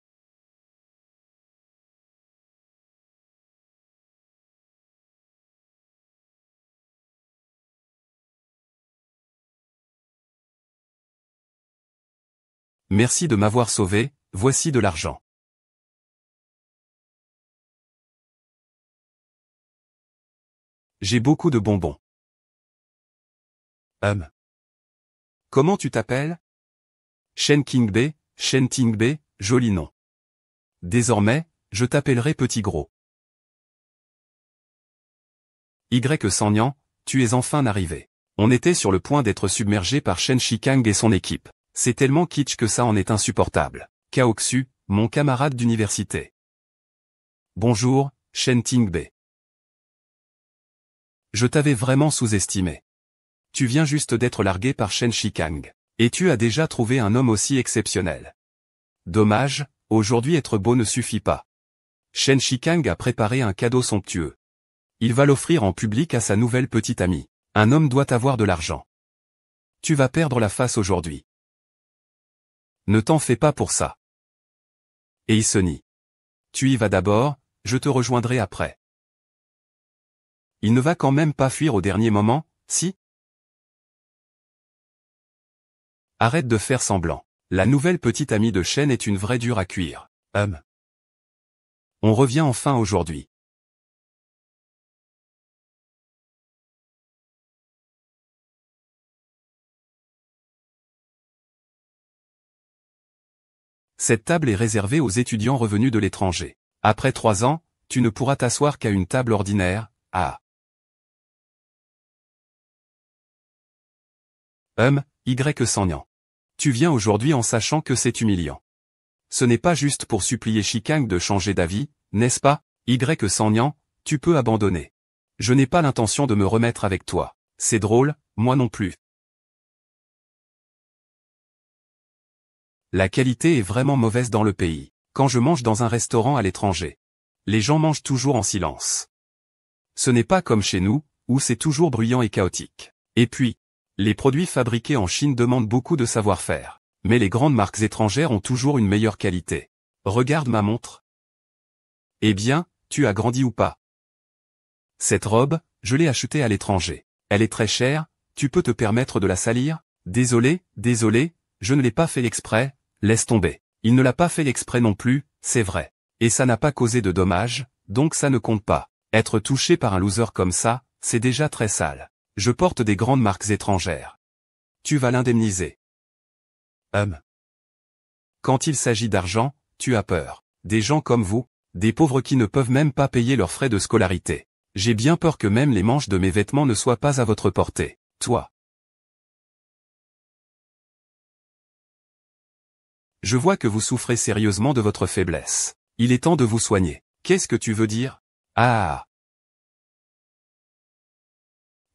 S1: Merci de m'avoir sauvé, voici de l'argent. J'ai beaucoup de bonbons. Comment tu t'appelles? Shen Qingbe, Shen Qingbe, joli nom. Désormais, je t'appellerai Petit Gros. Y. Sanyang, tu es enfin arrivé. On était sur le point d'être submergé par Shen Shikang et son équipe. C'est tellement kitsch que ça en est insupportable. Kaoxu, mon camarade d'université. Bonjour, Shen Qingbe. Je t'avais vraiment sous-estimé. Tu viens juste d'être largué par Shen Shikang. Et tu as déjà trouvé un homme aussi exceptionnel. Dommage, aujourd'hui être beau ne suffit pas. Shen Shikang a préparé un cadeau somptueux. Il va l'offrir en public à sa nouvelle petite amie. Un homme doit avoir de l'argent. Tu vas perdre la face aujourd'hui. Ne t'en fais pas pour ça. Et il se nie. Tu y vas d'abord, je te rejoindrai après. Il ne va quand même pas fuir au dernier moment, si? Arrête de faire semblant. La nouvelle petite amie de Shen est une vraie dure à cuire. On revient enfin aujourd'hui. Cette table est réservée aux étudiants revenus de l'étranger. Après 3 ans, tu ne pourras t'asseoir qu'à une table ordinaire, Y. Sanyang. Tu viens aujourd'hui en sachant que c'est humiliant. Ce n'est pas juste pour supplier Shikang de changer d'avis, n'est-ce pas? Y. Sanyang, tu peux abandonner. Je n'ai pas l'intention de me remettre avec toi. C'est drôle, moi non plus. La qualité est vraiment mauvaise dans le pays. Quand je mange dans un restaurant à l'étranger, les gens mangent toujours en silence. Ce n'est pas comme chez nous, où c'est toujours bruyant et chaotique. Et puis, les produits fabriqués en Chine demandent beaucoup de savoir-faire. Mais les grandes marques étrangères ont toujours une meilleure qualité. Regarde ma montre. Eh bien, tu as grandi ou pas? Cette robe, je l'ai achetée à l'étranger. Elle est très chère, tu peux te permettre de la salir? Désolé, je ne l'ai pas fait exprès, laisse tomber. Il ne l'a pas fait exprès non plus, c'est vrai. Et ça n'a pas causé de dommages, donc ça ne compte pas. Être touché par un loser comme ça, c'est déjà très sale. Je porte des grandes marques étrangères. Tu vas l'indemniser. Quand il s'agit d'argent, tu as peur. Des gens comme vous, des pauvres qui ne peuvent même pas payer leurs frais de scolarité. J'ai bien peur que même les manches de mes vêtements ne soient pas à votre portée. Toi. Je vois que vous souffrez sérieusement de votre faiblesse. Il est temps de vous soigner. Qu'est-ce que tu veux dire? Ah.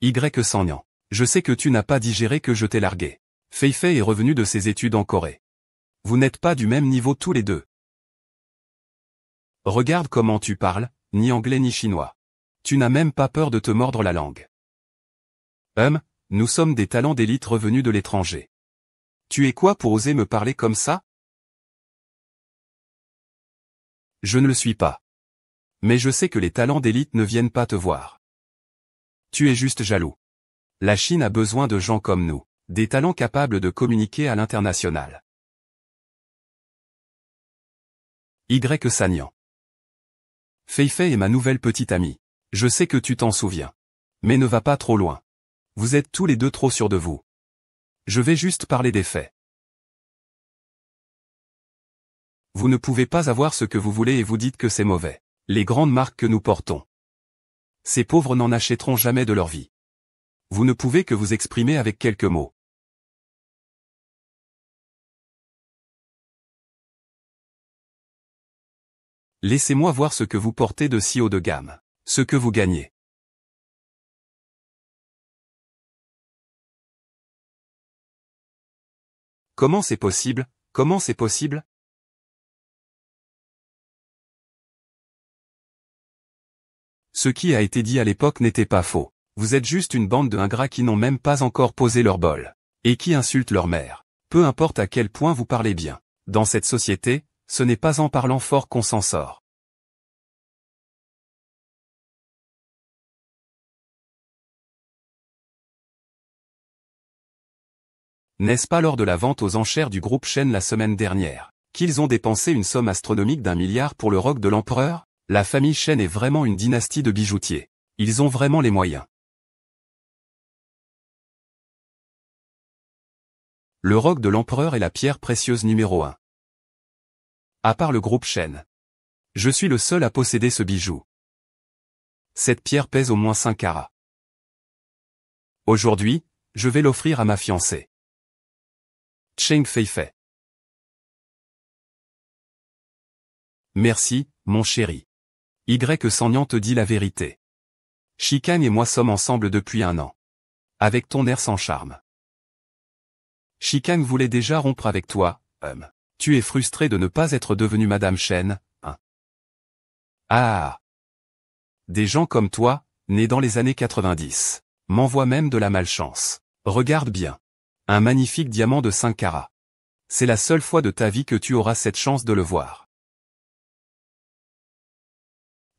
S1: Y Sanyang. Je sais que tu n'as pas digéré que je t'ai largué. Fei-Fei est revenu de ses études en Corée. Vous n'êtes pas du même niveau tous les deux. Regarde comment tu parles, ni anglais ni chinois. Tu n'as même pas peur de te mordre la langue. Nous sommes des talents d'élite revenus de l'étranger. Tu es quoi pour oser me parler comme ça? Je ne le suis pas. Mais je sais que les talents d'élite ne viennent pas te voir. Tu es juste jaloux. La Chine a besoin de gens comme nous, des talents capables de communiquer à l'international. Y Sanyang. Fei-Fei est ma nouvelle petite amie. Je sais que tu t'en souviens. Mais ne va pas trop loin. Vous êtes tous les deux trop sûrs de vous. Je vais juste parler des faits. Vous ne pouvez pas avoir ce que vous voulez et vous dites que c'est mauvais. Les grandes marques que nous portons. Ces pauvres n'en achèteront jamais de leur vie. Vous ne pouvez que vous exprimer avec quelques mots. Laissez-moi voir ce que vous portez de si haut de gamme. Ce que vous gagnez. Comment c'est possible? Comment c'est possible? Ce qui a été dit à l'époque n'était pas faux. Vous êtes juste une bande de ingrats qui n'ont même pas encore posé leur bol. Et qui insultent leur mère. Peu importe à quel point vous parlez bien. Dans cette société, ce n'est pas en parlant fort qu'on s'en sort. N'est-ce pas lors de la vente aux enchères du groupe Shen la semaine dernière, qu'ils ont dépensé une somme astronomique d'1 milliard pour le roc de l'empereur? La famille Shen est vraiment une dynastie de bijoutiers. Ils ont vraiment les moyens. Le roc de l'empereur est la pierre précieuse numéro 1. À part le groupe Shen. Je suis le seul à posséder ce bijou. Cette pierre pèse au moins 5 carats. Aujourd'hui, je vais l'offrir à ma fiancée. Cheng Fei-Fei. Merci, mon chéri. Y Sanyang te dit la vérité. Shikan et moi sommes ensemble depuis 1 an. Avec ton air sans charme. Shikan voulait déjà rompre avec toi, Tu es frustré de ne pas être devenue Madame Shen, hein? Ah. Des gens comme toi, nés dans les années 90, m'envoient même de la malchance. Regarde bien. Un magnifique diamant de 5 carats. C'est la seule fois de ta vie que tu auras cette chance de le voir.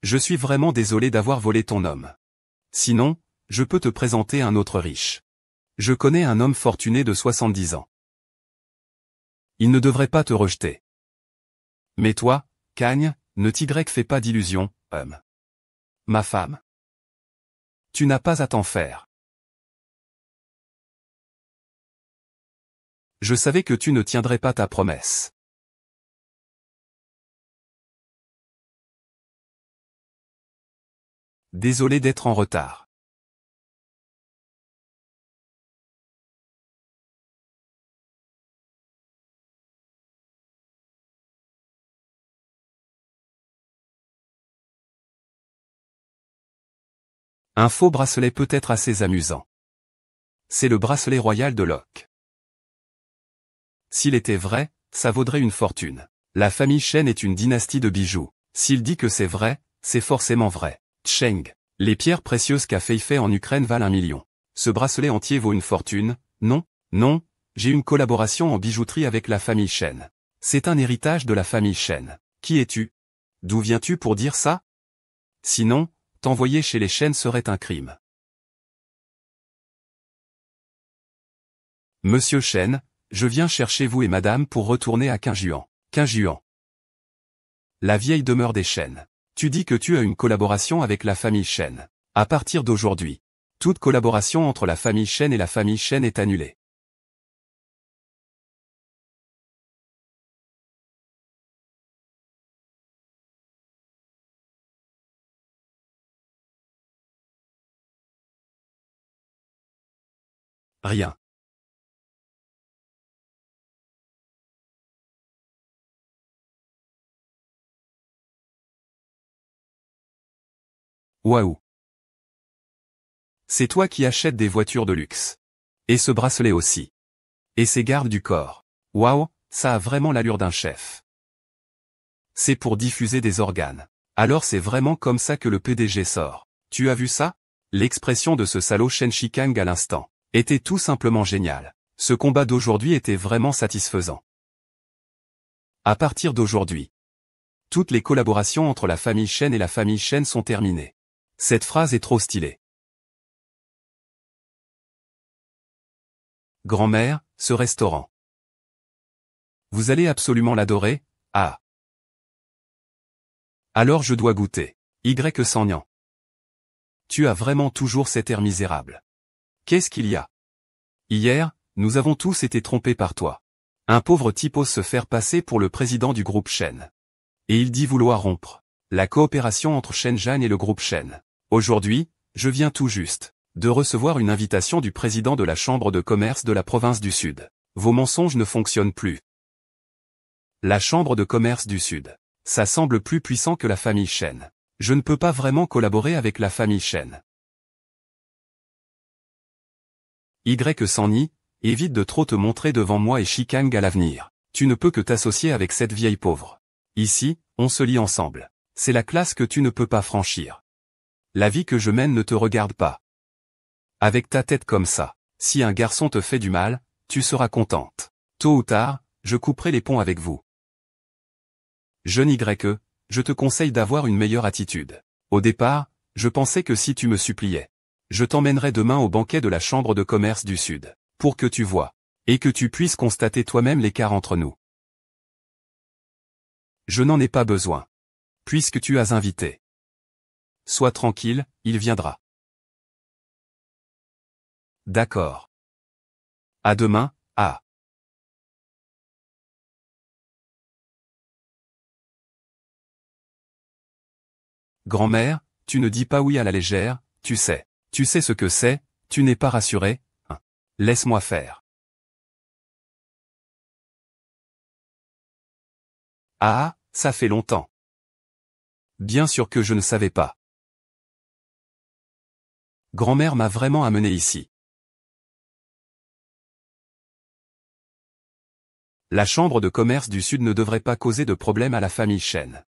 S1: Je suis vraiment désolé d'avoir volé ton homme. Sinon, je peux te présenter un autre riche. Je connais un homme fortuné de 70 ans. Il ne devrait pas te rejeter. Mais toi, Cagne, ne fais pas d'illusions, ma femme. Tu n'as pas à t'en faire. Je savais que tu ne tiendrais pas ta promesse. Désolé d'être en retard. Un faux bracelet peut être assez amusant. C'est le bracelet royal de Locke. S'il était vrai, ça vaudrait une fortune. La famille Shen est une dynastie de bijoux. S'il dit que c'est vrai, c'est forcément vrai. Cheng. Les pierres précieuses qu'a Fei-Fei en Ukraine valent 1 million. Ce bracelet entier vaut une fortune, non, non, j'ai une collaboration en bijouterie avec la famille Shen. C'est un héritage de la famille Shen. Qui es-tu? D'où viens-tu pour dire ça? Sinon, t'envoyer chez les Shen serait un crime. Monsieur Shen, je viens chercher vous et madame pour retourner à Qingjuan. Qingjuan. La vieille demeure des Shen. Tu dis que tu as une collaboration avec la famille Shen. À partir d'aujourd'hui, toute collaboration entre la famille Shen et la famille Shen est annulée. Rien. Waouh. C'est toi qui achètes des voitures de luxe. Et ce bracelet aussi. Et ces gardes du corps. Waouh, ça a vraiment l'allure d'un chef. C'est pour diffuser des organes. Alors c'est vraiment comme ça que le PDG sort. Tu as vu ça? L'expression de ce salaud Shen Shikang à l'instant était tout simplement géniale. Ce combat d'aujourd'hui était vraiment satisfaisant. À partir d'aujourd'hui, toutes les collaborations entre la famille Shen et la famille Shen sont terminées. Cette phrase est trop stylée. Grand-mère, ce restaurant. Vous allez absolument l'adorer, ah. Alors je dois goûter. Y sans nian. Tu as vraiment toujours cet air misérable. Qu'est-ce qu'il y a? Hier, nous avons tous été trompés par toi. Un pauvre type ose se faire passer pour le président du groupe Shen. Et il dit vouloir rompre la coopération entre Shenzhen et le groupe Shen. Aujourd'hui, je viens tout juste de recevoir une invitation du président de la chambre de commerce de la province du Sud. Vos mensonges ne fonctionnent plus. La chambre de commerce du Sud. Ça semble plus puissant que la famille Shen. Je ne peux pas vraiment collaborer avec la famille Shen. Y sans ni, évite de trop te montrer devant moi et Shikang à l'avenir. Tu ne peux que t'associer avec cette vieille pauvre. Ici, on se lie ensemble. C'est la classe que tu ne peux pas franchir. La vie que je mène ne te regarde pas. Avec ta tête comme ça, si un garçon te fait du mal, tu seras contente. Tôt ou tard, je couperai les ponts avec vous. Jeune Y, je te conseille d'avoir une meilleure attitude. Au départ, je pensais que si tu me suppliais, je t'emmènerais demain au banquet de la Chambre de commerce du Sud, pour que tu vois, et que tu puisses constater toi-même l'écart entre nous. Je n'en ai pas besoin. Puisque tu as invité. Sois tranquille, il viendra. D'accord. À demain, ah. Grand-mère, tu ne dis pas oui à la légère, tu sais ce que c'est, tu n'es pas rassuré, hein. Laisse-moi faire. Ah, ça fait longtemps. Bien sûr que je ne savais pas. Grand-mère m'a vraiment amené ici. La chambre de commerce du Sud ne devrait pas causer de problème à la famille Shen.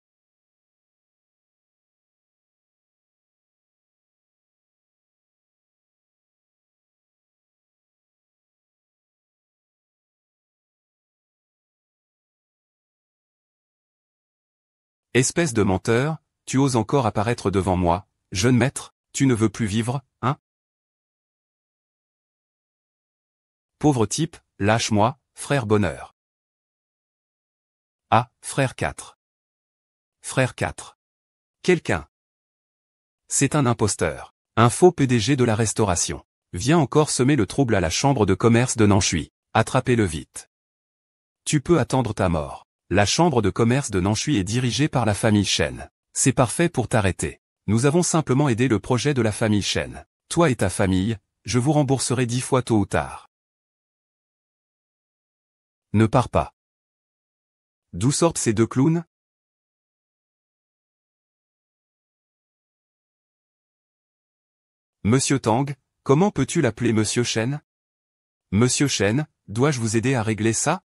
S1: Espèce de menteur, tu oses encore apparaître devant moi, jeune maître, tu ne veux plus vivre, hein? Pauvre type, lâche-moi, frère bonheur. Ah, frère 4. Frère 4. Quelqu'un. C'est un imposteur. Un faux PDG de la restauration. Viens encore semer le trouble à la chambre de commerce de Nanshui. Attrapez-le vite. Tu peux attendre ta mort. La chambre de commerce de Nanshui est dirigée par la famille Shen. C'est parfait pour t'arrêter. Nous avons simplement aidé le projet de la famille Shen. Toi et ta famille, je vous rembourserai 10 fois tôt ou tard. Ne pars pas. D'où sortent ces deux clowns? Monsieur Tang, comment peux-tu l'appeler Monsieur Shen? Monsieur Shen, dois-je vous aider à régler ça?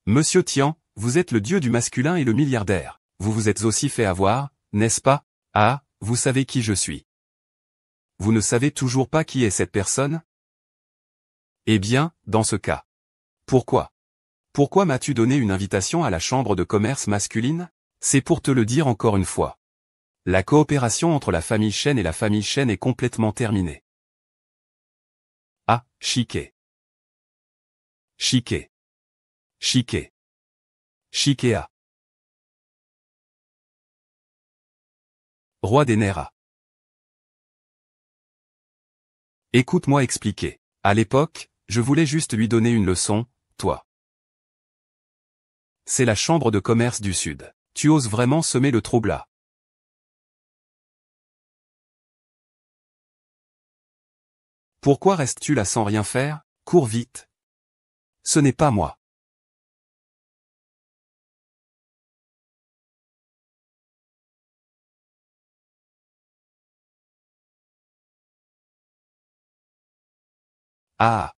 S1: Monsieur Tian, vous êtes le dieu du masculin et le milliardaire. Vous vous êtes aussi fait avoir, n'est-ce pas? Ah, vous savez qui je suis. Vous ne savez toujours pas qui est cette personne? Eh bien, dans ce cas. Pourquoi? Pourquoi m'as-tu donné une invitation à la chambre de commerce masculine? C'est pour te le dire encore une fois. La coopération entre la famille Shen et la famille Shen est complètement terminée. Ah, chiqué. Chiqué. Chiqué. Chiquéa. Roi des Nera. Écoute-moi expliquer. À l'époque, je voulais juste lui donner une leçon, toi. C'est la chambre de commerce du Sud. Tu oses vraiment semer le trouble là. Pourquoi restes-tu là sans rien faire? Cours vite. Ce n'est pas moi. Ah.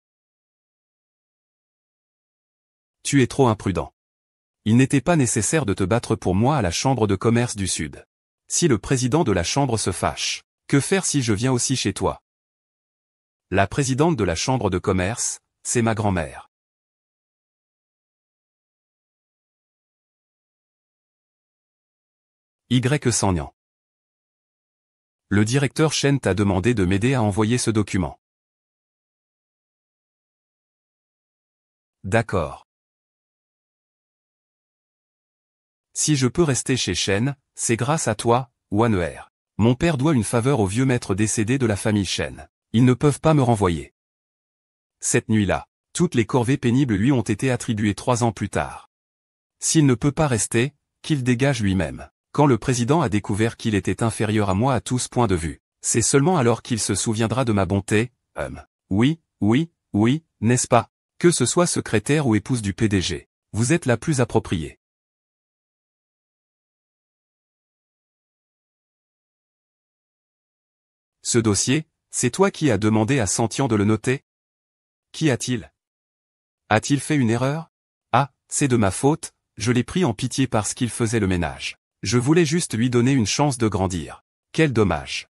S1: Tu es trop imprudent. Il n'était pas nécessaire de te battre pour moi à la Chambre de commerce du Sud. Si le président de la Chambre se fâche, que faire si je viens aussi chez toi? La présidente de la Chambre de commerce, c'est ma grand-mère. Y. Sagnan. Le directeur Chen t'a demandé de m'aider à envoyer ce document. D'accord. Si je peux rester chez Chen, c'est grâce à toi, Waner. Mon père doit une faveur au vieux maître décédé de la famille Chen. Ils ne peuvent pas me renvoyer. Cette nuit-là, toutes les corvées pénibles lui ont été attribuées 3 ans plus tard. S'il ne peut pas rester, qu'il dégage lui-même. Quand le président a découvert qu'il était inférieur à moi à tous points de vue, c'est seulement alors qu'il se souviendra de ma bonté, Oui, n'est-ce pas? Que ce soit secrétaire ou épouse du PDG, vous êtes la plus appropriée. Ce dossier, c'est toi qui as demandé à Santian de le noter? Qu'y a-t-il? A-t-il fait une erreur? Ah, c'est de ma faute, je l'ai pris en pitié parce qu'il faisait le ménage. Je voulais juste lui donner une chance de grandir. Quel dommage.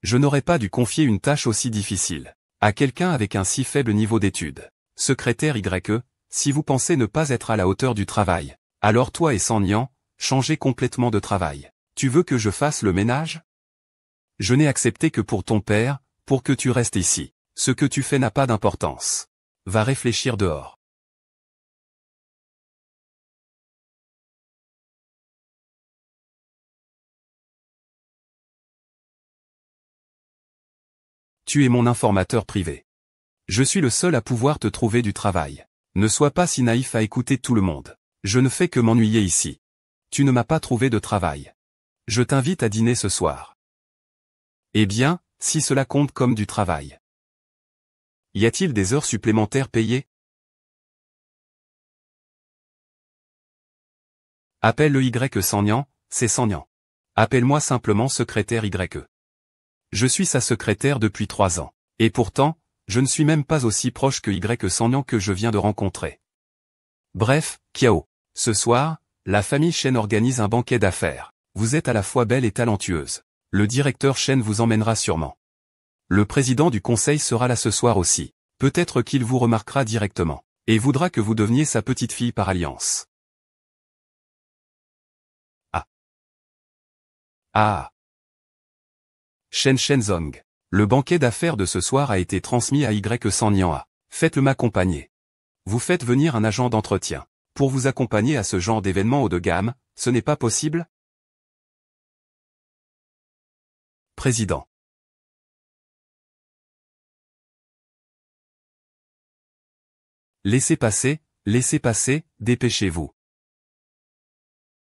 S1: Je n'aurais pas dû confier une tâche aussi difficile à quelqu'un avec un si faible niveau d'études. Secrétaire YE, si vous pensez ne pas être à la hauteur du travail, alors toi et Sagnan, changez complètement de travail. Tu veux que je fasse le ménage? Je n'ai accepté que pour ton père, pour que tu restes ici. Ce que tu fais n'a pas d'importance. Va réfléchir dehors. Tu es mon informateur privé. Je suis le seul à pouvoir te trouver du travail. Ne sois pas si naïf à écouter tout le monde. Je ne fais que m'ennuyer ici. Tu ne m'as pas trouvé de travail. Je t'invite à dîner ce soir. Eh bien, si cela compte comme du travail. Y a-t-il des heures supplémentaires payées? Appelle le Y Sagnan, c'est Sagnan. Appelle-moi simplement secrétaire YE. Je suis sa secrétaire depuis 3 ans. Et pourtant, je ne suis même pas aussi proche que Y Sagnan que je viens de rencontrer. Bref, Kiao. Ce soir, la famille Chen organise un banquet d'affaires. Vous êtes à la fois belle et talentueuse. Le directeur Chen vous emmènera sûrement. Le président du conseil sera là ce soir aussi. Peut-être qu'il vous remarquera directement. Et voudra que vous deveniez sa petite fille par alliance. Ah. Ah. Shen Shenzong. Le banquet d'affaires de ce soir a été transmis à Y Sagnan. Faites-le m'accompagner. Vous faites venir un agent d'entretien. Pour vous accompagner à ce genre d'événement haut de gamme, ce n'est pas possible? Président. Laissez passer, dépêchez-vous.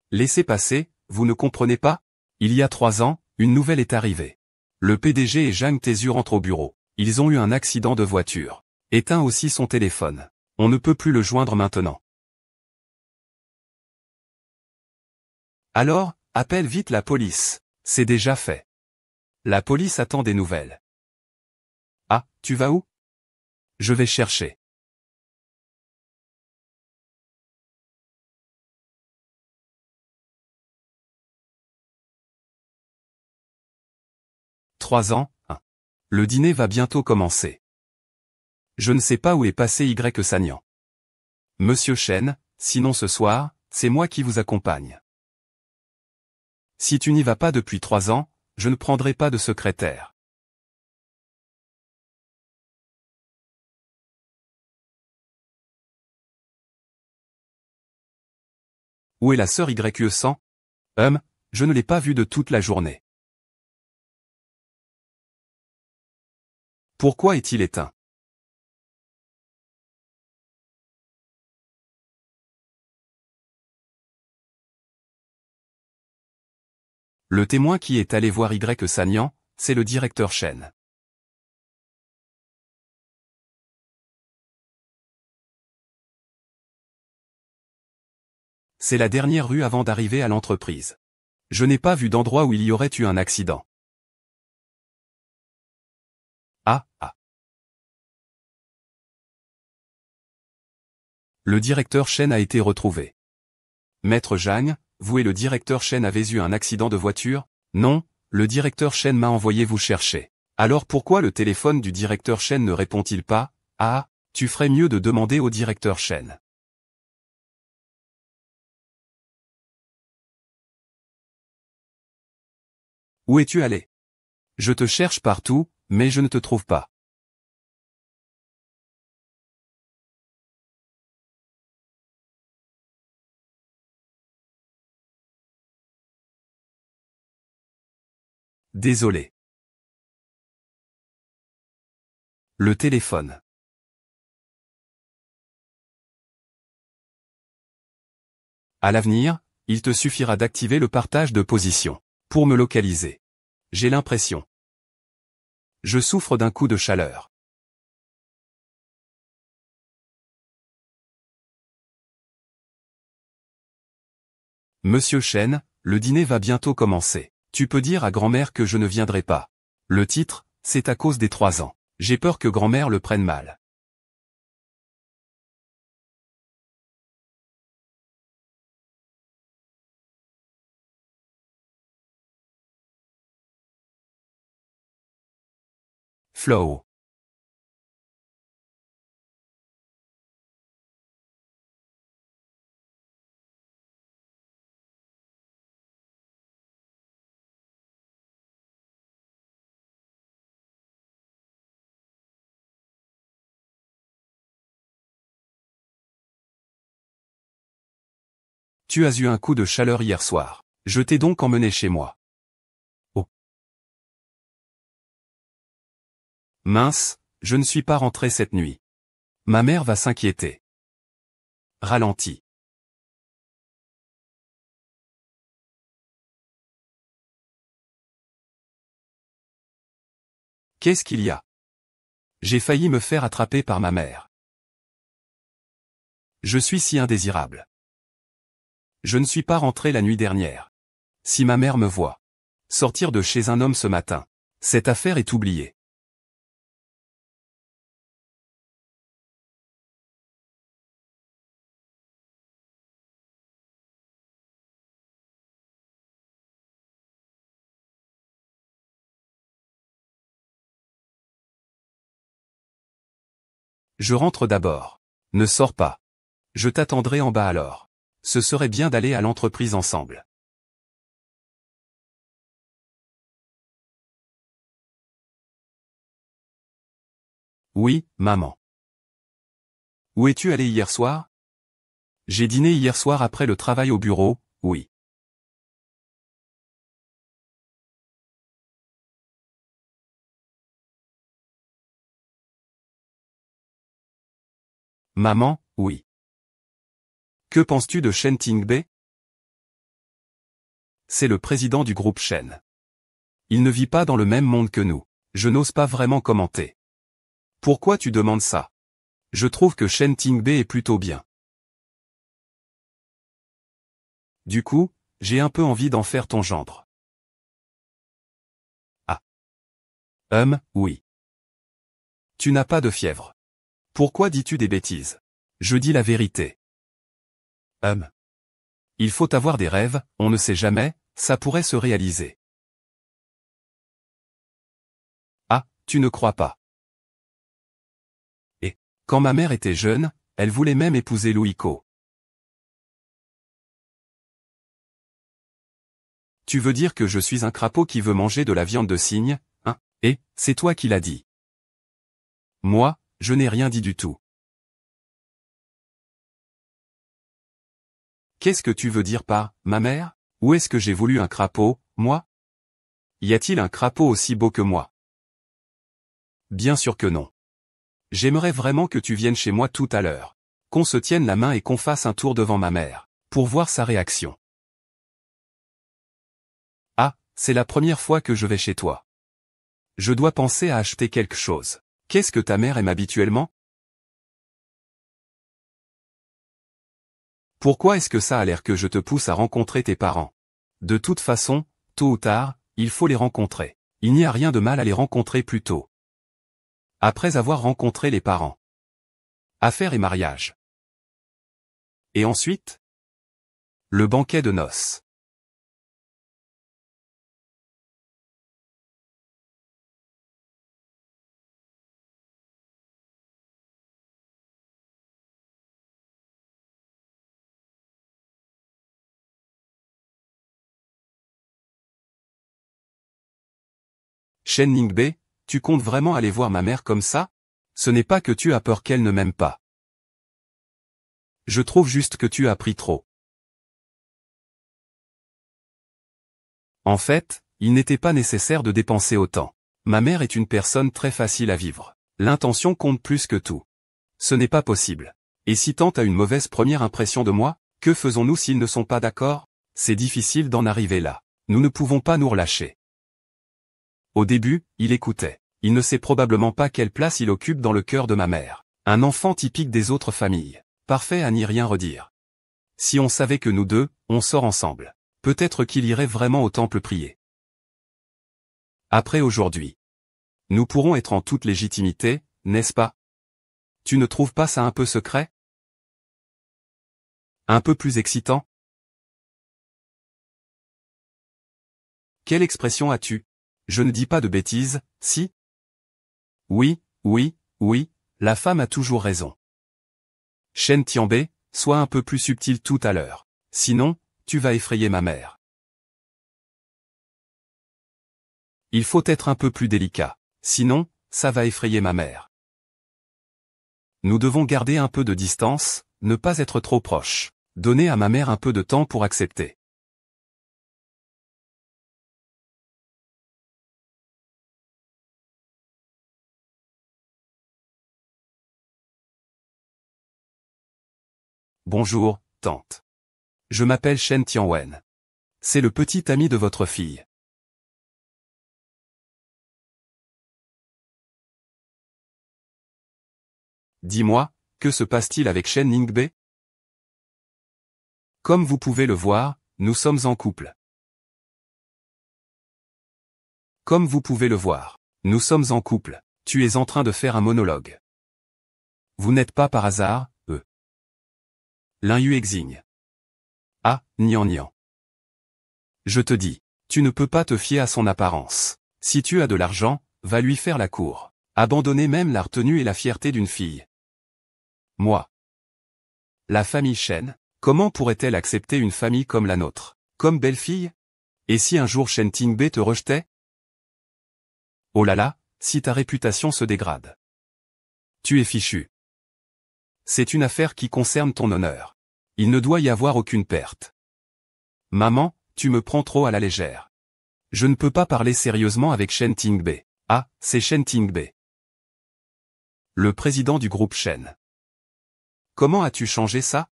S1: Laissez passer, vous ne comprenez pas? Il y a 3 ans, une nouvelle est arrivée. Le PDG et Zhang Tezu rentrent au bureau. Ils ont eu un accident de voiture. Éteint aussi son téléphone. On ne peut plus le joindre maintenant. Alors, appelle vite la police. C'est déjà fait. La police attend des nouvelles. Ah, tu vas où? Je vais chercher. « 3 ans, hein. Le dîner va bientôt commencer. Je ne sais pas où est passé Y Sagnan. Monsieur Chen, sinon ce soir, c'est moi qui vous accompagne. Si tu n'y vas pas depuis 3 ans, je ne prendrai pas de secrétaire. Où est la sœur YE 100? Je ne l'ai pas vue de toute la journée. Pourquoi est-il éteint? Le témoin qui est allé voir Y Sagnan, c'est le directeur Chen. C'est la dernière rue avant d'arriver à l'entreprise. Je n'ai pas vu d'endroit où il y aurait eu un accident. Ah. Le directeur Chen a été retrouvé. Maître Zhang, vous et le directeur Chen avez eu un accident de voiture? Non, le directeur Chen m'a envoyé vous chercher. Alors pourquoi le téléphone du directeur Chen ne répond-il pas? Ah, tu ferais mieux de demander au directeur Chen. Où es-tu allé? Je te cherche partout, mais je ne te trouve pas. Désolé. Le téléphone. À l'avenir, il te suffira d'activer le partage de position pour me localiser. J'ai l'impression. Je souffre d'un coup de chaleur. Monsieur Chen, le dîner va bientôt commencer. Tu peux dire à grand-mère que je ne viendrai pas. Le titre, c'est à cause des 3 ans. J'ai peur que grand-mère le prenne mal. Flow. Tu as eu un coup de chaleur hier soir. Je t'ai donc emmené chez moi. Oh. Mince, je ne suis pas rentré cette nuit. Ma mère va s'inquiéter. Ralentis. Qu'est-ce qu'il y a? J'ai failli me faire attraper par ma mère. Je suis si indésirable. Je ne suis pas rentré la nuit dernière. Si ma mère me voit sortir de chez un homme ce matin, cette affaire est oubliée. Je rentre d'abord. Ne sors pas. Je t'attendrai en bas alors. Ce serait bien d'aller à l'entreprise ensemble. Oui, maman. Où es-tu allé hier soir? J'ai dîné hier soir après le travail au bureau, oui. Maman, oui. Que penses-tu de Shen Tingbe? C'est le président du groupe Shen. Il ne vit pas dans le même monde que nous. Je n'ose pas vraiment commenter. Pourquoi tu demandes ça? Je trouve que Shen Tingbe est plutôt bien. Du coup, j'ai un peu envie d'en faire ton gendre. Ah. Oui. Tu n'as pas de fièvre. Pourquoi dis-tu des bêtises? Je dis la vérité. Il faut avoir des rêves, on ne sait jamais, ça pourrait se réaliser. Ah, tu ne crois pas. Et, quand ma mère était jeune, elle voulait même épouser Louiko. Tu veux dire que je suis un crapaud qui veut manger de la viande de cygne, hein? Et, c'est toi qui l'as dit. Moi, je n'ai rien dit du tout. Qu'est-ce que tu veux dire par « ma mère » ? Où est-ce que j'ai voulu un crapaud, moi? Y a-t-il un crapaud aussi beau que moi? Bien sûr que non. J'aimerais vraiment que tu viennes chez moi tout à l'heure. Qu'on se tienne la main et qu'on fasse un tour devant ma mère, pour voir sa réaction. Ah, c'est la première fois que je vais chez toi. Je dois penser à acheter quelque chose. Qu'est-ce que ta mère aime habituellement? Pourquoi est-ce que ça a l'air que je te pousse à rencontrer tes parents? De toute façon, tôt ou tard, il faut les rencontrer. Il n'y a rien de mal à les rencontrer plus tôt. Après avoir rencontré les parents. Affaires et mariage. Et ensuite? Le banquet de noces. Shen Ningbe, tu comptes vraiment aller voir ma mère comme ça? Ce n'est pas que tu as peur qu'elle ne m'aime pas. Je trouve juste que tu as pris trop. En fait, il n'était pas nécessaire de dépenser autant. Ma mère est une personne très facile à vivre. L'intention compte plus que tout. Ce n'est pas possible. Et si tant a une mauvaise première impression de moi, que faisons-nous s'ils ne sont pas d'accord? C'est difficile d'en arriver là. Nous ne pouvons pas nous relâcher. Au début, il écoutait. Il ne sait probablement pas quelle place il occupe dans le cœur de ma mère. Un enfant typique des autres familles. Parfait à n'y rien redire. Si on savait que nous deux, on sort ensemble. Peut-être qu'il irait vraiment au temple prier. Après aujourd'hui. Nous pourrons être en toute légitimité, n'est-ce pas? Tu ne trouves pas ça un peu secret? Un peu plus excitant? Quelle expression as-tu? Je ne dis pas de bêtises, si? Oui, oui, oui, la femme a toujours raison. Shen Tianbe, sois un peu plus subtil tout à l'heure. Sinon, tu vas effrayer ma mère. Il faut être un peu plus délicat. Sinon, ça va effrayer ma mère. Nous devons garder un peu de distance, ne pas être trop proches. Donner à ma mère un peu de temps pour accepter. Bonjour, tante. Je m'appelle Shen Tianwen. C'est le petit ami de votre fille. Dis-moi, que se passe-t-il avec Shen Ningbe? Comme vous pouvez le voir, nous sommes en couple. Comme vous pouvez le voir, nous sommes en couple. Tu es en train de faire un monologue. Vous n'êtes pas par hasard, Lin Yu exigne. Ah, nian nian. Je te dis, tu ne peux pas te fier à son apparence. Si tu as de l'argent, va lui faire la cour. Abandonner même la retenue et la fierté d'une fille. Moi. La famille Shen, comment pourrait-elle accepter une famille comme la nôtre? Comme belle-fille? Et si un jour Shen Tingbe te rejetait? Oh là là, si ta réputation se dégrade. Tu es fichu. C'est une affaire qui concerne ton honneur. Il ne doit y avoir aucune perte. Maman, tu me prends trop à la légère. Je ne peux pas parler sérieusement avec Shen Tingbe. Ah, c'est Shen Tingbe. Le président du groupe Shen. Comment as-tu changé ça?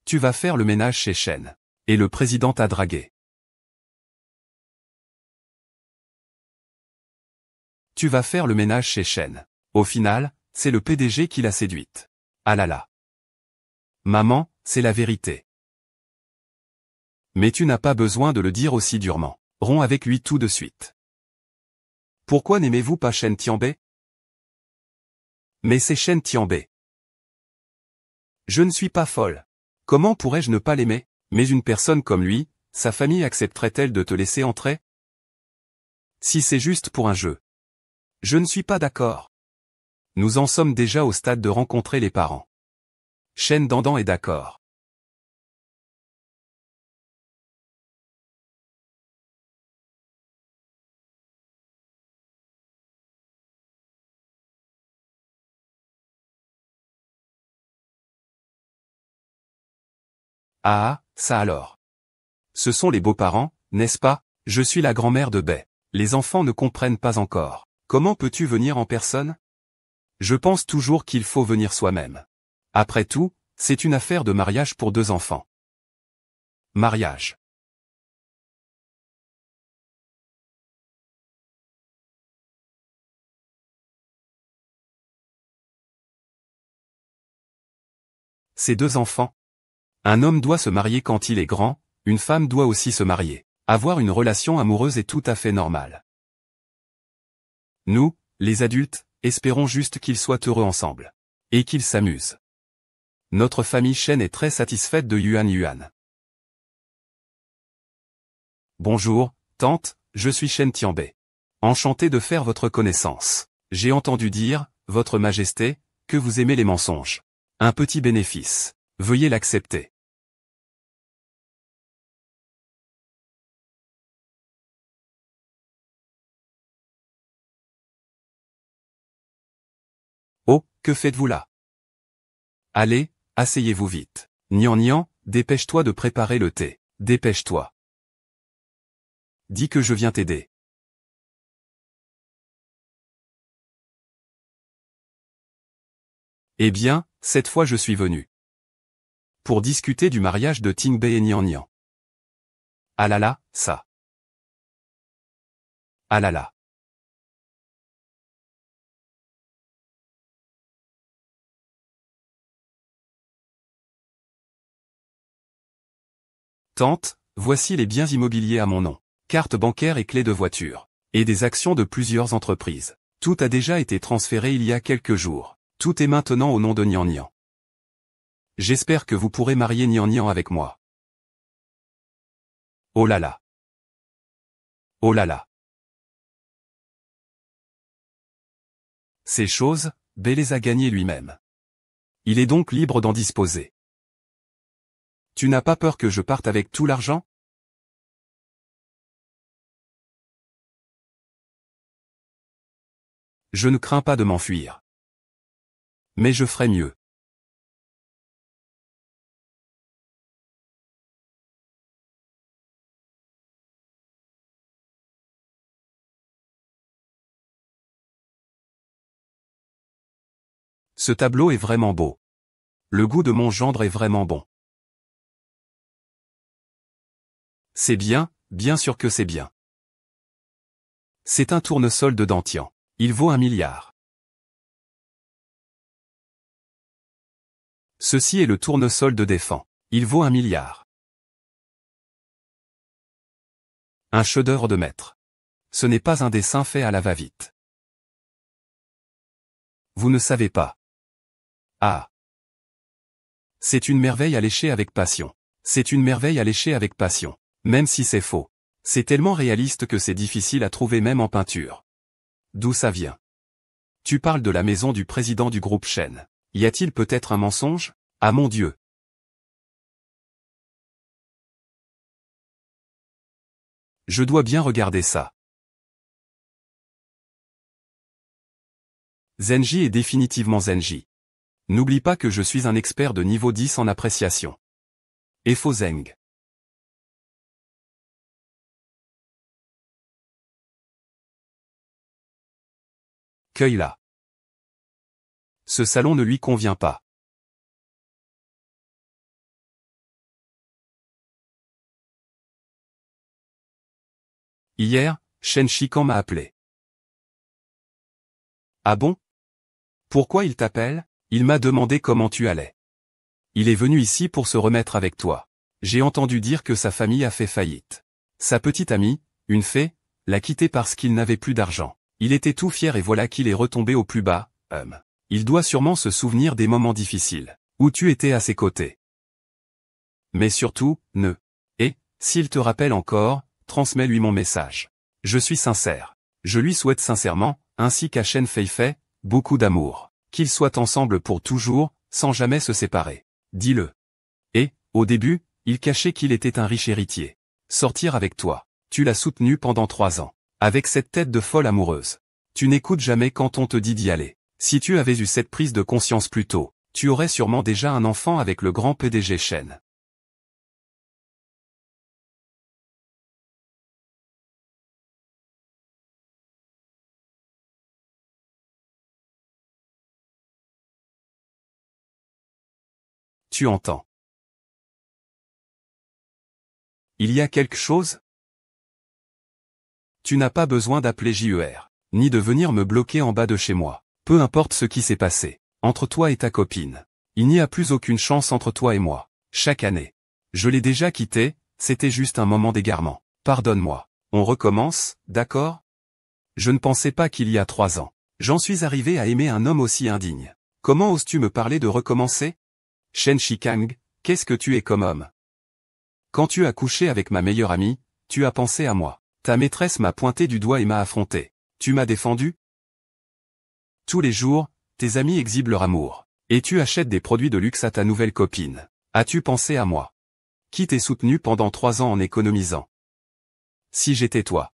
S1: Tu vas faire le ménage chez Shen. Et le président t'a dragué. Tu vas faire le ménage chez Shen. Au final, c'est le PDG qui l'a séduite. Ah là là. Maman, c'est la vérité. Mais tu n'as pas besoin de le dire aussi durement. Romps avec lui tout de suite. Pourquoi n'aimez-vous pas Shen Tianbe? Mais c'est Shen Tianbe. Je ne suis pas folle. Comment pourrais-je ne pas l'aimer? Mais une personne comme lui, sa famille accepterait-elle de te laisser entrer? Si c'est juste pour un jeu. Je ne suis pas d'accord. Nous en sommes déjà au stade de rencontrer les parents. Shen Dandan est d'accord. Ah, ça alors. Ce sont les beaux-parents, n'est-ce pas? Je suis la grand-mère de Bai. Les enfants ne comprennent pas encore. Comment peux-tu venir en personne? Je pense toujours qu'il faut venir soi-même. Après tout, c'est une affaire de mariage pour deux enfants. Mariage. Ces deux enfants. Un homme doit se marier quand il est grand, une femme doit aussi se marier. Avoir une relation amoureuse est tout à fait normal. Nous, les adultes, espérons juste qu'ils soient heureux ensemble. Et qu'ils s'amusent. Notre famille Chen est très satisfaite de Yuan Yuan. Bonjour, tante, je suis Chen Tianbei. Enchanté de faire votre connaissance. J'ai entendu dire, Votre Majesté, que vous aimez les mensonges. Un petit bénéfice. Veuillez l'accepter. Oh, que faites-vous là? Allez, asseyez-vous vite. Nian Nian, dépêche-toi de préparer le thé. Dépêche-toi. Dis que je viens t'aider. Eh bien, cette fois je suis venu. Pour discuter du mariage de Tingbei et Nian Nian. Ah là là, ça. Ah là là. Tante, voici les biens immobiliers à mon nom. Carte bancaire et clé de voiture. Et des actions de plusieurs entreprises. Tout a déjà été transféré il y a quelques jours. Tout est maintenant au nom de Nian Nian. J'espère que vous pourrez marier Nian Nian avec moi. Oh là là. Oh là là. Ces choses, B les a gagnées lui-même. Il est donc libre d'en disposer. Tu n'as pas peur que je parte avec tout l'argent? Je ne crains pas de m'enfuir. Mais je ferai mieux. Ce tableau est vraiment beau. Le goût de mon gendre est vraiment bon. C'est bien, bien sûr que c'est bien. C'est un tournesol de Dantian. Il vaut 1 milliard. Ceci est le tournesol de Défend. Il vaut 1 milliard. Un chef-d'œuvre de maître. Ce n'est pas un dessin fait à la va-vite. Vous ne savez pas. Ah. C'est une merveille à lécher avec passion. C'est une merveille à lécher avec passion. Même si c'est faux. C'est tellement réaliste que c'est difficile à trouver même en peinture. D'où ça vient? Tu parles de la maison du président du groupe Chen. Y a-t-il peut-être un mensonge? Ah mon Dieu! Je dois bien regarder ça. Zenji est définitivement Zenji. N'oublie pas que je suis un expert de niveau 10 en appréciation. Et faux Zeng. Cueille-la. Ce salon ne lui convient pas. Hier, Shen Shikan m'a appelé. Ah bon? Pourquoi il t'appelle? Il m'a demandé comment tu allais. Il est venu ici pour se remettre avec toi. J'ai entendu dire que sa famille a fait faillite. Sa petite amie, une fée, l'a quitté parce qu'il n'avait plus d'argent. Il était tout fier et voilà qu'il est retombé au plus bas. Il doit sûrement se souvenir des moments difficiles, où tu étais à ses côtés. Mais surtout, ne. Et, s'il te rappelle encore, transmets-lui mon message. Je suis sincère. Je lui souhaite sincèrement, ainsi qu'à Shen Feifei, beaucoup d'amour. Qu'ils soient ensemble pour toujours, sans jamais se séparer. Dis-le. Et, au début, il cachait qu'il était un riche héritier. Sortir avec toi. Tu l'as soutenu pendant 3 ans. Avec cette tête de folle amoureuse. Tu n'écoutes jamais quand on te dit d'y aller. Si tu avais eu cette prise de conscience plus tôt, tu aurais sûrement déjà un enfant avec le grand PDG Chen. Tu entends. Il y a quelque chose? Tu n'as pas besoin d'appeler JER, ni de venir me bloquer en bas de chez moi. Peu importe ce qui s'est passé, entre toi et ta copine. Il n'y a plus aucune chance entre toi et moi. Chaque année. Je l'ai déjà quitté, c'était juste un moment d'égarement. Pardonne-moi. On recommence, d'accord? Je ne pensais pas qu'il y a 3 ans. J'en suis arrivé à aimer un homme aussi indigne. Comment oses-tu me parler de recommencer? Shen Shikang, qu'est-ce que tu es comme homme? Quand tu as couché avec ma meilleure amie, tu as pensé à moi. Ta maîtresse m'a pointé du doigt et m'a affronté. Tu m'as défendu? Tous les jours, tes amis exhibent leur amour. Et tu achètes des produits de luxe à ta nouvelle copine. As-tu pensé à moi? Qui t'ai soutenu pendant 3 ans en économisant? Si j'étais toi,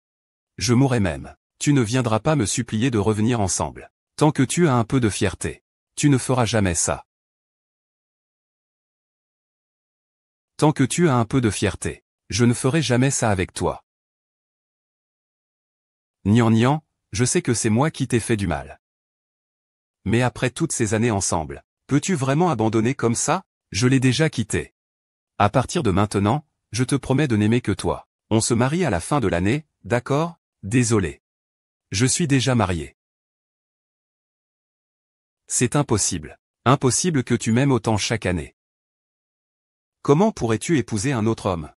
S1: je mourrais même. Tu ne viendras pas me supplier de revenir ensemble. Tant que tu as un peu de fierté, tu ne feras jamais ça. Tant que tu as un peu de fierté, je ne ferai jamais ça avec toi. Nian Nian, je sais que c'est moi qui t'ai fait du mal. Mais après toutes ces années ensemble, peux-tu vraiment abandonner comme ça? Je l'ai déjà quitté. À partir de maintenant, je te promets de n'aimer que toi. On se marie à la fin de l'année, d'accord? Désolé. Je suis déjà marié. C'est impossible. Impossible que tu m'aimes autant chaque année. Comment pourrais-tu épouser un autre homme?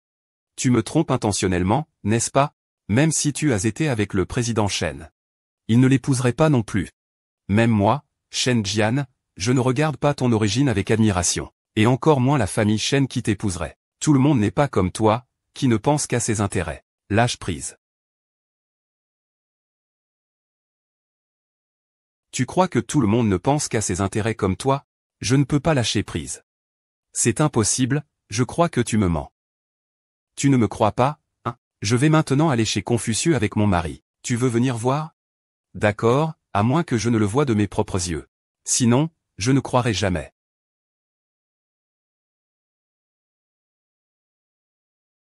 S1: Tu me trompes intentionnellement, n'est-ce pas? Même si tu as été avec le président Shen. Il ne l'épouserait pas non plus. Même moi, Shen Jian, je ne regarde pas ton origine avec admiration. Et encore moins la famille Shen qui t'épouserait. Tout le monde n'est pas comme toi, qui ne pense qu'à ses intérêts. Lâche prise. Tu crois que tout le monde ne pense qu'à ses intérêts comme toi? Je ne peux pas lâcher prise. C'est impossible, je crois que tu me mens. Tu ne me crois pas, hein? Je vais maintenant aller chez Confucius avec mon mari. Tu veux venir voir? D'accord, à moins que je ne le voie de mes propres yeux. Sinon, je ne croirai jamais.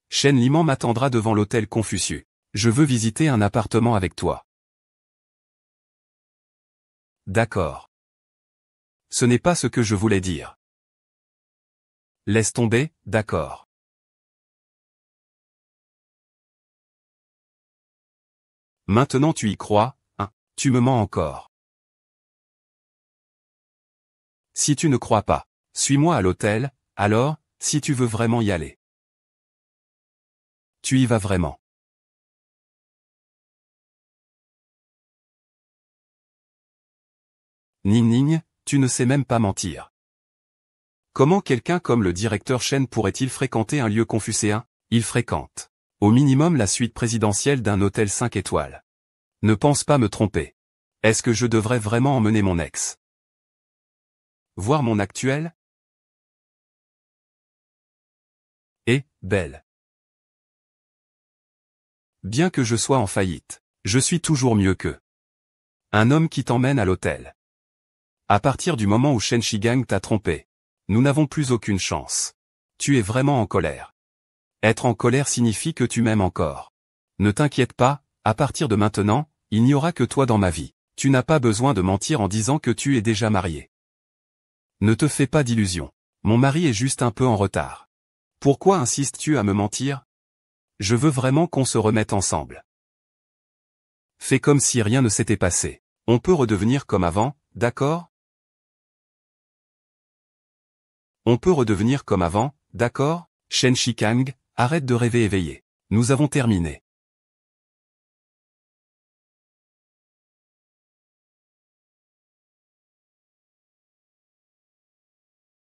S1: Shen Liman m'attendra devant l'hôtel Confucius. Je veux visiter un appartement avec toi. D'accord. Ce n'est pas ce que je voulais dire. Laisse tomber, d'accord. Maintenant tu y crois, hein? Tu me mens encore. Si tu ne crois pas, suis-moi à l'hôtel, alors, si tu veux vraiment y aller. Tu y vas vraiment. Ning Ning, tu ne sais même pas mentir. Comment quelqu'un comme le directeur Shen pourrait-il fréquenter un lieu confucéen? Il fréquente, au minimum la suite présidentielle d'un hôtel 5 étoiles. Ne pense pas me tromper. Est-ce que je devrais vraiment emmener mon ex? Voir mon actuel? Et, belle. Bien que je sois en faillite, je suis toujours mieux qu'eux. Un homme qui t'emmène à l'hôtel. À partir du moment où Shen Shigang t'a trompé, nous n'avons plus aucune chance. Tu es vraiment en colère. Être en colère signifie que tu m'aimes encore. Ne t'inquiète pas, à partir de maintenant, il n'y aura que toi dans ma vie. Tu n'as pas besoin de mentir en disant que tu es déjà marié. Ne te fais pas d'illusions. Mon mari est juste un peu en retard. Pourquoi insistes-tu à me mentir? Je veux vraiment qu'on se remette ensemble. Fais comme si rien ne s'était passé. On peut redevenir comme avant, d'accord? On peut redevenir comme avant, d'accord? Shen Shikang, arrête de rêver éveillé. Nous avons terminé.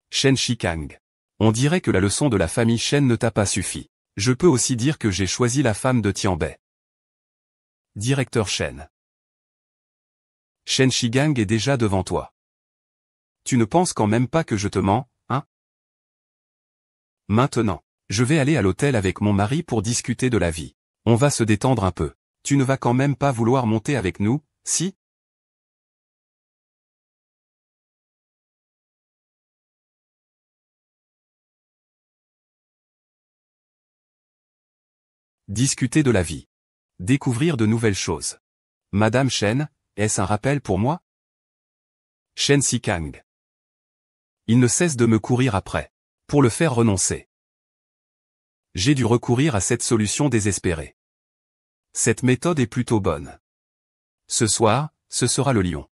S1: Shen Shikang. On dirait que la leçon de la famille Shen ne t'a pas suffi. Je peux aussi dire que j'ai choisi la femme de Tianbei. Directeur Shen. Shen Shigang est déjà devant toi. Tu ne penses quand même pas que je te mens, hein? Maintenant, je vais aller à l'hôtel avec mon mari pour discuter de la vie. On va se détendre un peu. Tu ne vas quand même pas vouloir monter avec nous, si? Discuter de la vie. Découvrir de nouvelles choses. Madame Shen, est-ce un rappel pour moi? Shen Shikang. Il ne cesse de me courir après. Pour le faire renoncer. J'ai dû recourir à cette solution désespérée. Cette méthode est plutôt bonne. Ce soir, ce sera le lion.